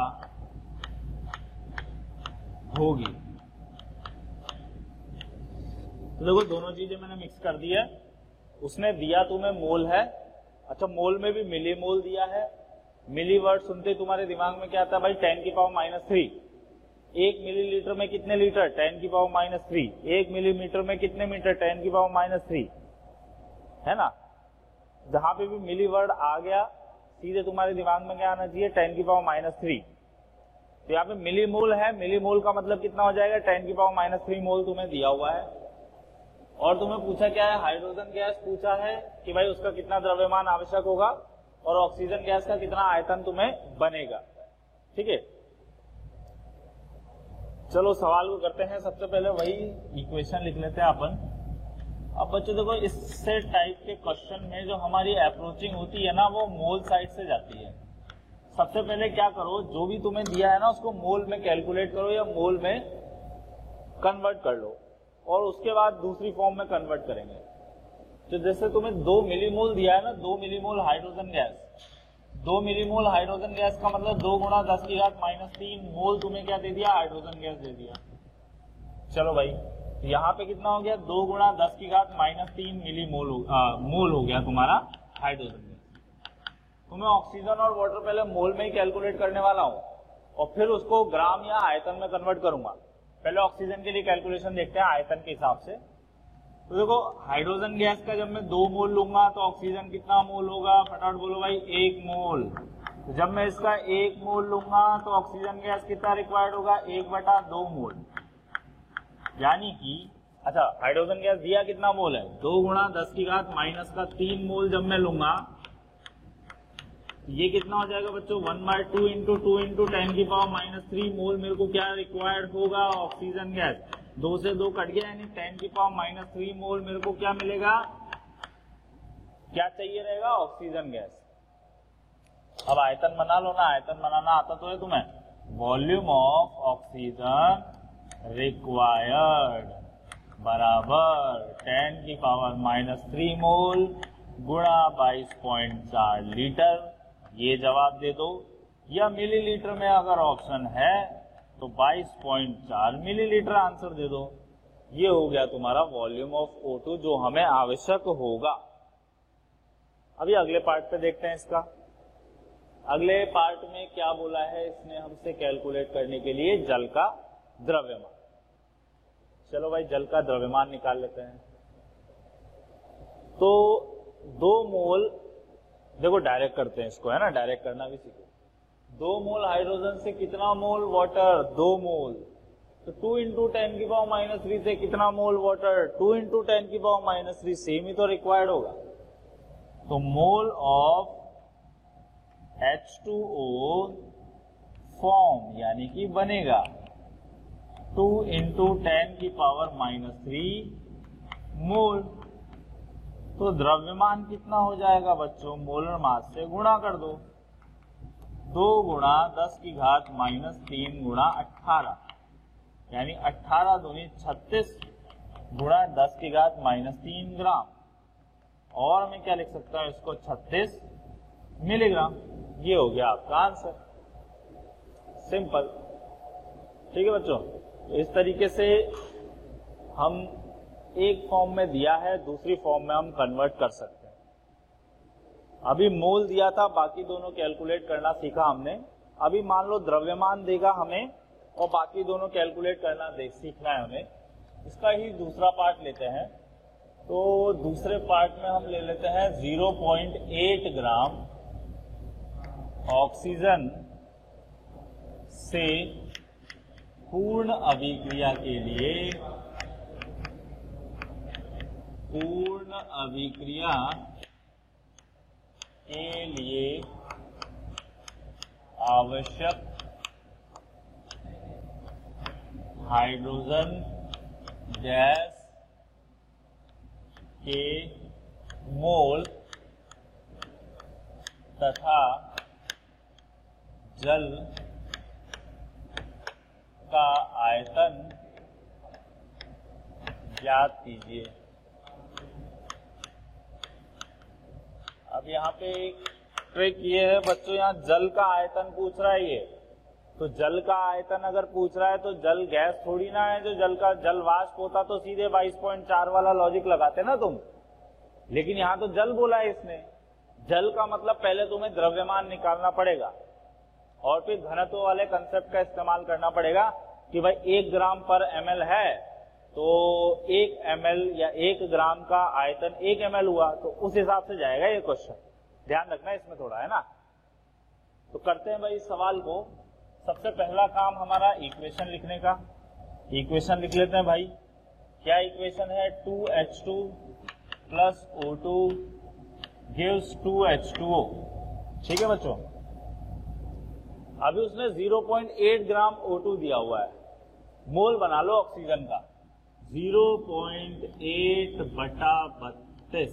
होगी। तो देखो दोनों चीजें मैंने मिक्स कर दी है। उसने दिया तुम्हें मोल है, अच्छा मोल में भी मिली मोल दिया है। मिली वर्ड सुनते तुम्हारे दिमाग में क्या आता है भाई? 10⁻³ 1 मिलीलीटर में कितने लीटर? 10⁻³ 1 मिलीमीटर में कितने मीटर? 10⁻³ है ना। जहां पे भी मिली वर्ड आ गया सीधे तुम्हारे दिमाग में क्या आना चाहिए? 10⁻³ तो यहाँ पे मिली मोल है, मिली मोल का मतलब कितना हो जाएगा? 10⁻³ मोल तुम्हें दिया हुआ है। और तुम्हें पूछा क्या है? हाइड्रोजन गैस पूछा है कि भाई उसका कितना द्रव्यमान आवश्यक होगा और ऑक्सीजन गैस का कितना आयतन तुम्हें बनेगा। ठीक है, चलो सवाल को करते हैं। सबसे पहले वही इक्वेशन लिख लेते हैं अपन। अब बच्चों देखो, इससे टाइप के क्वेश्चन में जो हमारी अप्रोचिंग होती है ना, वो मोल साइड से जाती है। सबसे पहले क्या करो, जो भी तुम्हें दिया है ना उसको मोल में कैलकुलेट करो या मोल में कन्वर्ट कर लो, और उसके बाद दूसरी फॉर्म में कन्वर्ट करेंगे। तो जैसे तुम्हें 2 मिलीमोल दिया है ना, 2 millimole hydrogen gas, 2 millimole hydrogen gas का मतलब 2 गुणा 10 की घात -3 मोल तुम्हें क्या दे दिया, हाइड्रोजन गैस दे दिया। चलो भाई, यहाँ पे कितना हो गया, 2 गुणा 10 की घात -3 मिलीमोल मोल हो गया तुम्हारा हाइड्रोजन गैस। तो मैं ऑक्सीजन और वाटर पहले मोल में ही कैलकुलेट करने वाला हूँ, और फिर उसको ग्राम या आयतन में कन्वर्ट करूंगा। पहले ऑक्सीजन के लिए कैलकुलेशन देखते हैं आयतन के हिसाब से। तो देखो, हाइड्रोजन गैस का जब मैं 2 मोल लूंगा तो ऑक्सीजन कितना मोल होगा, फटाफट बोलो भाई, 1 मोल। तो जब मैं इसका 1 मोल लूंगा तो ऑक्सीजन गैस कितना रिक्वायर्ड होगा, 1/2 मोल। यानी कि अच्छा, हाइड्रोजन गैस दिया कितना मोल है, 2 गुणा 10 की घात -3 मोल जब मैं लूंगा, ये कितना हो जाएगा बच्चों, 1/2 इंटू 2 इंटू 10 की पावर -3 मोल मेरे को क्या रिक्वायर्ड होगा, ऑक्सीजन गैस। 2 से 2 कट गया, यानी 10 की पावर -3 मोल मेरे को क्या मिलेगा, क्या चाहिए रहेगा, ऑक्सीजन गैस। अब आयतन बना लो ना, आयतन बनाना आता तो है तुम्हें। वॉल्यूम ऑफ ऑक्सीजन रिक्वायर्ड बराबर 10 की पावर -3 मोल गुणा 22.4 लीटर। ये जवाब दे दो, या मिलीलीटर में अगर ऑप्शन है तो 22.4 मिलीलीटर आंसर दे दो। ये हो गया तुम्हारा वॉल्यूम ऑफ O2 जो हमें आवश्यक होगा। अभी अगले पार्ट पे देखते हैं इसका। अगले पार्ट में क्या बोला है इसने हमसे कैलकुलेट करने के लिए, जल का द्रव्यमान। चलो भाई, जल का द्रव्यमान निकाल लेते हैं। तो 2 मोल, देखो डायरेक्ट करते हैं इसको, है ना, डायरेक्ट करना भी सीखो। 2 मोल हाइड्रोजन से कितना मोल वाटर, 2 मोल। तो 2 इंटू 10 की पावर -3 से कितना मोल वाटर, 2 इंटू 10 की पावर -3, सेम ही तो रिक्वायर्ड होगा। तो मोल ऑफ H2O फॉर्म यानी कि बनेगा 2 इंटू 10 की पावर -3 मोल। तो द्रव्यमान कितना हो जाएगा बच्चों, मोलर मास से गुणा कर दो, 2 गुणा 10 की घात -3 गुणा 18, यानी 18 दूनी 36 गुणा 10 की घात -3 ग्राम। और मैं क्या लिख सकता हूं इसको, 36 मिलीग्राम। ये हो गया आपका आंसर, सिंपल। ठीक है बच्चों, इस तरीके से हम एक फॉर्म में दिया है, दूसरी फॉर्म में हम कन्वर्ट कर सकते हैं। अभी मोल दिया था, बाकी दोनों कैलकुलेट करना सीखा हमने। अभी मान लो द्रव्यमान देगा हमें और बाकी दोनों कैलकुलेट करना सीखना है हमें। इसका ही दूसरा पार्ट लेते हैं। तो दूसरे पार्ट में हम ले लेते हैं 0.8 ग्राम ऑक्सीजन से पूर्ण अभिक्रिया के लिए, पूर्ण अभिक्रिया के लिए आवश्यक हाइड्रोजन गैस के मोल तथा जल का आयतन ज्ञात कीजिए। अब यहाँ पे एक ट्रिक ये है बच्चों, यहाँ जल का आयतन पूछ रहा है ये। तो जल का आयतन अगर पूछ रहा है तो जल गैस थोड़ी ना है, जो जल का जल वाष्प होता तो सीधे 22.4 वाला लॉजिक लगाते ना तुम। लेकिन यहाँ तो जल बोला है इसने। जल का मतलब पहले तुम्हें द्रव्यमान निकालना पड़ेगा और फिर घनत्व वाले कंसेप्ट का इस्तेमाल करना पड़ेगा कि भाई 1 ग्राम पर ml है, तो 1 ml या 1 ग्राम का आयतन 1 ml हुआ, तो उस हिसाब से जाएगा ये क्वेश्चन। ध्यान रखना इसमें थोड़ा, है ना। तो करते हैं भाई इस सवाल को। सबसे पहला काम हमारा इक्वेशन लिखने का। इक्वेशन लिख लेते हैं भाई। क्या इक्वेशन है, 2H2 plus O2 gives 2H2O। ठीक है बच्चों। अभी उसने 0.8 ग्राम O2 दिया हुआ है, मोल बना लो ऑक्सीजन का 0.8 बटा 32,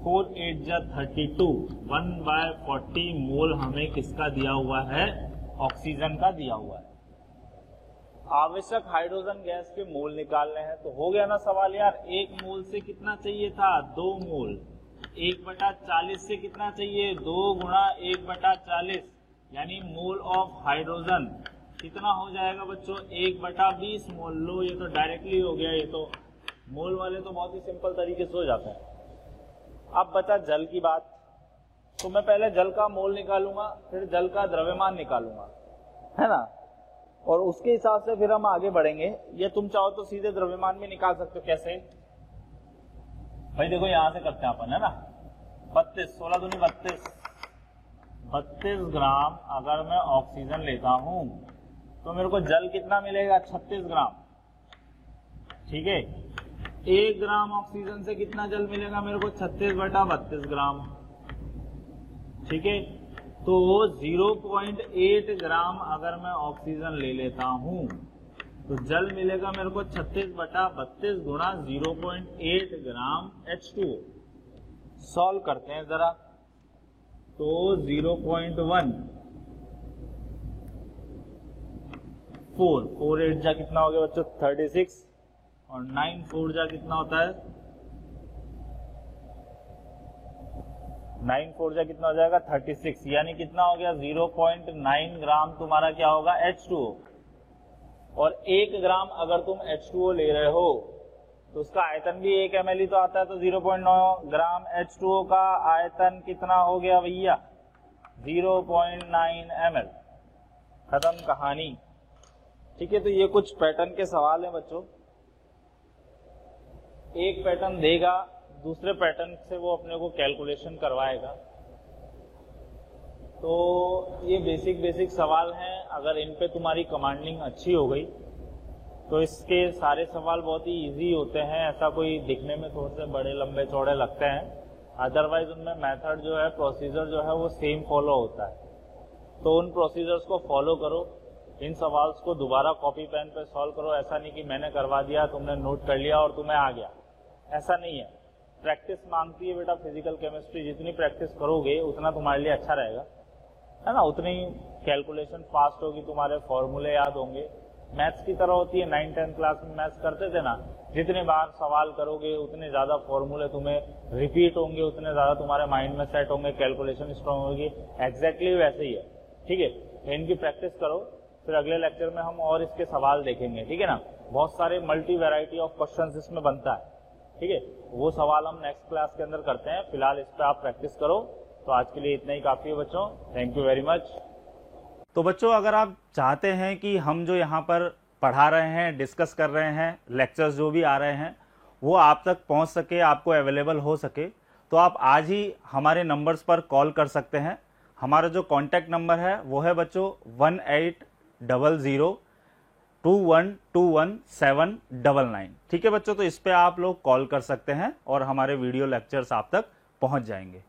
4 8 जा 32, 1/40 मोल हमें किसका दिया हुआ है, ऑक्सीजन का दिया हुआ है। आवश्यक हाइड्रोजन गैस के मोल निकालने हैं, तो हो गया ना सवाल यार, एक मोल से कितना चाहिए था, 2 मोल, 1/40 से कितना चाहिए, 2 गुणा 1/40, यानी मोल ऑफ हाइड्रोजन कितना हो जाएगा बच्चों, 1/20 मोल। लो ये तो डायरेक्टली हो गया, ये तो मोल वाले तो बहुत ही सिंपल तरीके से हो जाते हैं। अब बचा जल की बात, तो मैं पहले जल का मोल निकालूंगा, फिर जल का द्रव्यमान निकालूंगा, है ना, और उसके हिसाब से फिर हम आगे बढ़ेंगे। या तुम चाहो तो सीधे द्रव्यमान भी निकाल सकते हो। कैसे भाई, देखो यहां से करते हैं अपन, है ना, 32, 16 दूनी 32 ग्राम अगर मैं ऑक्सीजन लेता हूं तो मेरे को जल कितना मिलेगा, 36 ग्राम। ठीक है, 1 ग्राम ऑक्सीजन से कितना जल मिलेगा मेरे को, 36/32 ग्राम। ठीक है, तो 0.8 ग्राम अगर मैं ऑक्सीजन ले लेता हूं तो जल मिलेगा मेरे को 36/32 गुणा 0.8 ग्राम H2O। सॉल्व करते हैं जरा, तो 0.1, 4 8 जा कितना हो गया बच्चों, 36, और 9 4 जा कितना होता है, 9 4 जा कितना हो जाएगा, 36, यानी कितना हो गया, 0.9 ग्राम तुम्हारा क्या होगा, H2O। और 1 ग्राम अगर तुम H2O ले रहे हो तो उसका आयतन भी 1 ml ही तो आता है, तो 0.9 ग्राम H2O का आयतन कितना हो गया भैया, 0.9 ml। खत्म कहानी। ठीक है, तो ये कुछ पैटर्न के सवाल हैं बच्चों। एक पैटर्न देगा, दूसरे पैटर्न से वो अपने को कैलकुलेशन करवाएगा। तो ये बेसिक सवाल हैं। अगर इन पे तुम्हारी कमांडिंग अच्छी हो गई तो इसके सारे सवाल बहुत ही इजी होते हैं। ऐसा कोई दिखने में थोड़े से बड़े लंबे चौड़े लगते हैं, अदरवाइज उनमें मेथड जो है, प्रोसीजर जो है वो सेम फॉलो होता है। तो उन प्रोसीजर्स को फॉलो करो, इन सवाल्स को दोबारा कॉपी पेन पे सॉल्व करो। ऐसा नहीं कि मैंने करवा दिया, तुमने नोट कर लिया और तुम्हें आ गया, ऐसा नहीं है। प्रैक्टिस मांगती है बेटा फिजिकल केमिस्ट्री, जितनी प्रैक्टिस करोगे उतना तुम्हारे लिए अच्छा रहेगा, है ना, उतनी कैलकुलेशन फास्ट होगी, तुम्हारे फॉर्मूले याद होंगे। मैथ्स की तरह होती है, 9-10 क्लास में मैथ्स करते थे ना, जितने बार सवाल करोगे उतने ज्यादा फॉर्मूले तुम्हें रिपीट होंगे, उतने ज्यादा तुम्हारे माइंड में सेट होंगे, कैलकुलेशन स्ट्रांग होगी। एग्जैक्टली वैसे ही है। ठीक है, इनकी प्रैक्टिस करो, फिर अगले लेक्चर में हम और इसके सवाल देखेंगे। ठीक है ना, बहुत सारे मल्टी वेराइटी ऑफ क्वेश्चन इसमें बनता है। ठीक है, वो सवाल हम नेक्स्ट क्लास के अंदर करते हैं। फिलहाल इस पर आप प्रैक्टिस करो। तो आज के लिए इतना ही काफी है बच्चों, थैंक यू वेरी मच। तो बच्चों, अगर आप चाहते हैं कि हम जो यहाँ पर पढ़ा रहे हैं, डिस्कस कर रहे हैं, लेक्चर्स जो भी आ रहे हैं वो आप तक पहुँच सके, आपको अवेलेबल हो सके, तो आप आज ही हमारे नंबर्स पर कॉल कर सकते हैं। हमारा जो कॉन्टैक्ट नंबर है वो है बच्चों 180021217999। ठीक है बच्चों, तो इस पे आप लोग कॉल कर सकते हैं और हमारे वीडियो लेक्चर्स आप तक पहुँच जाएंगे।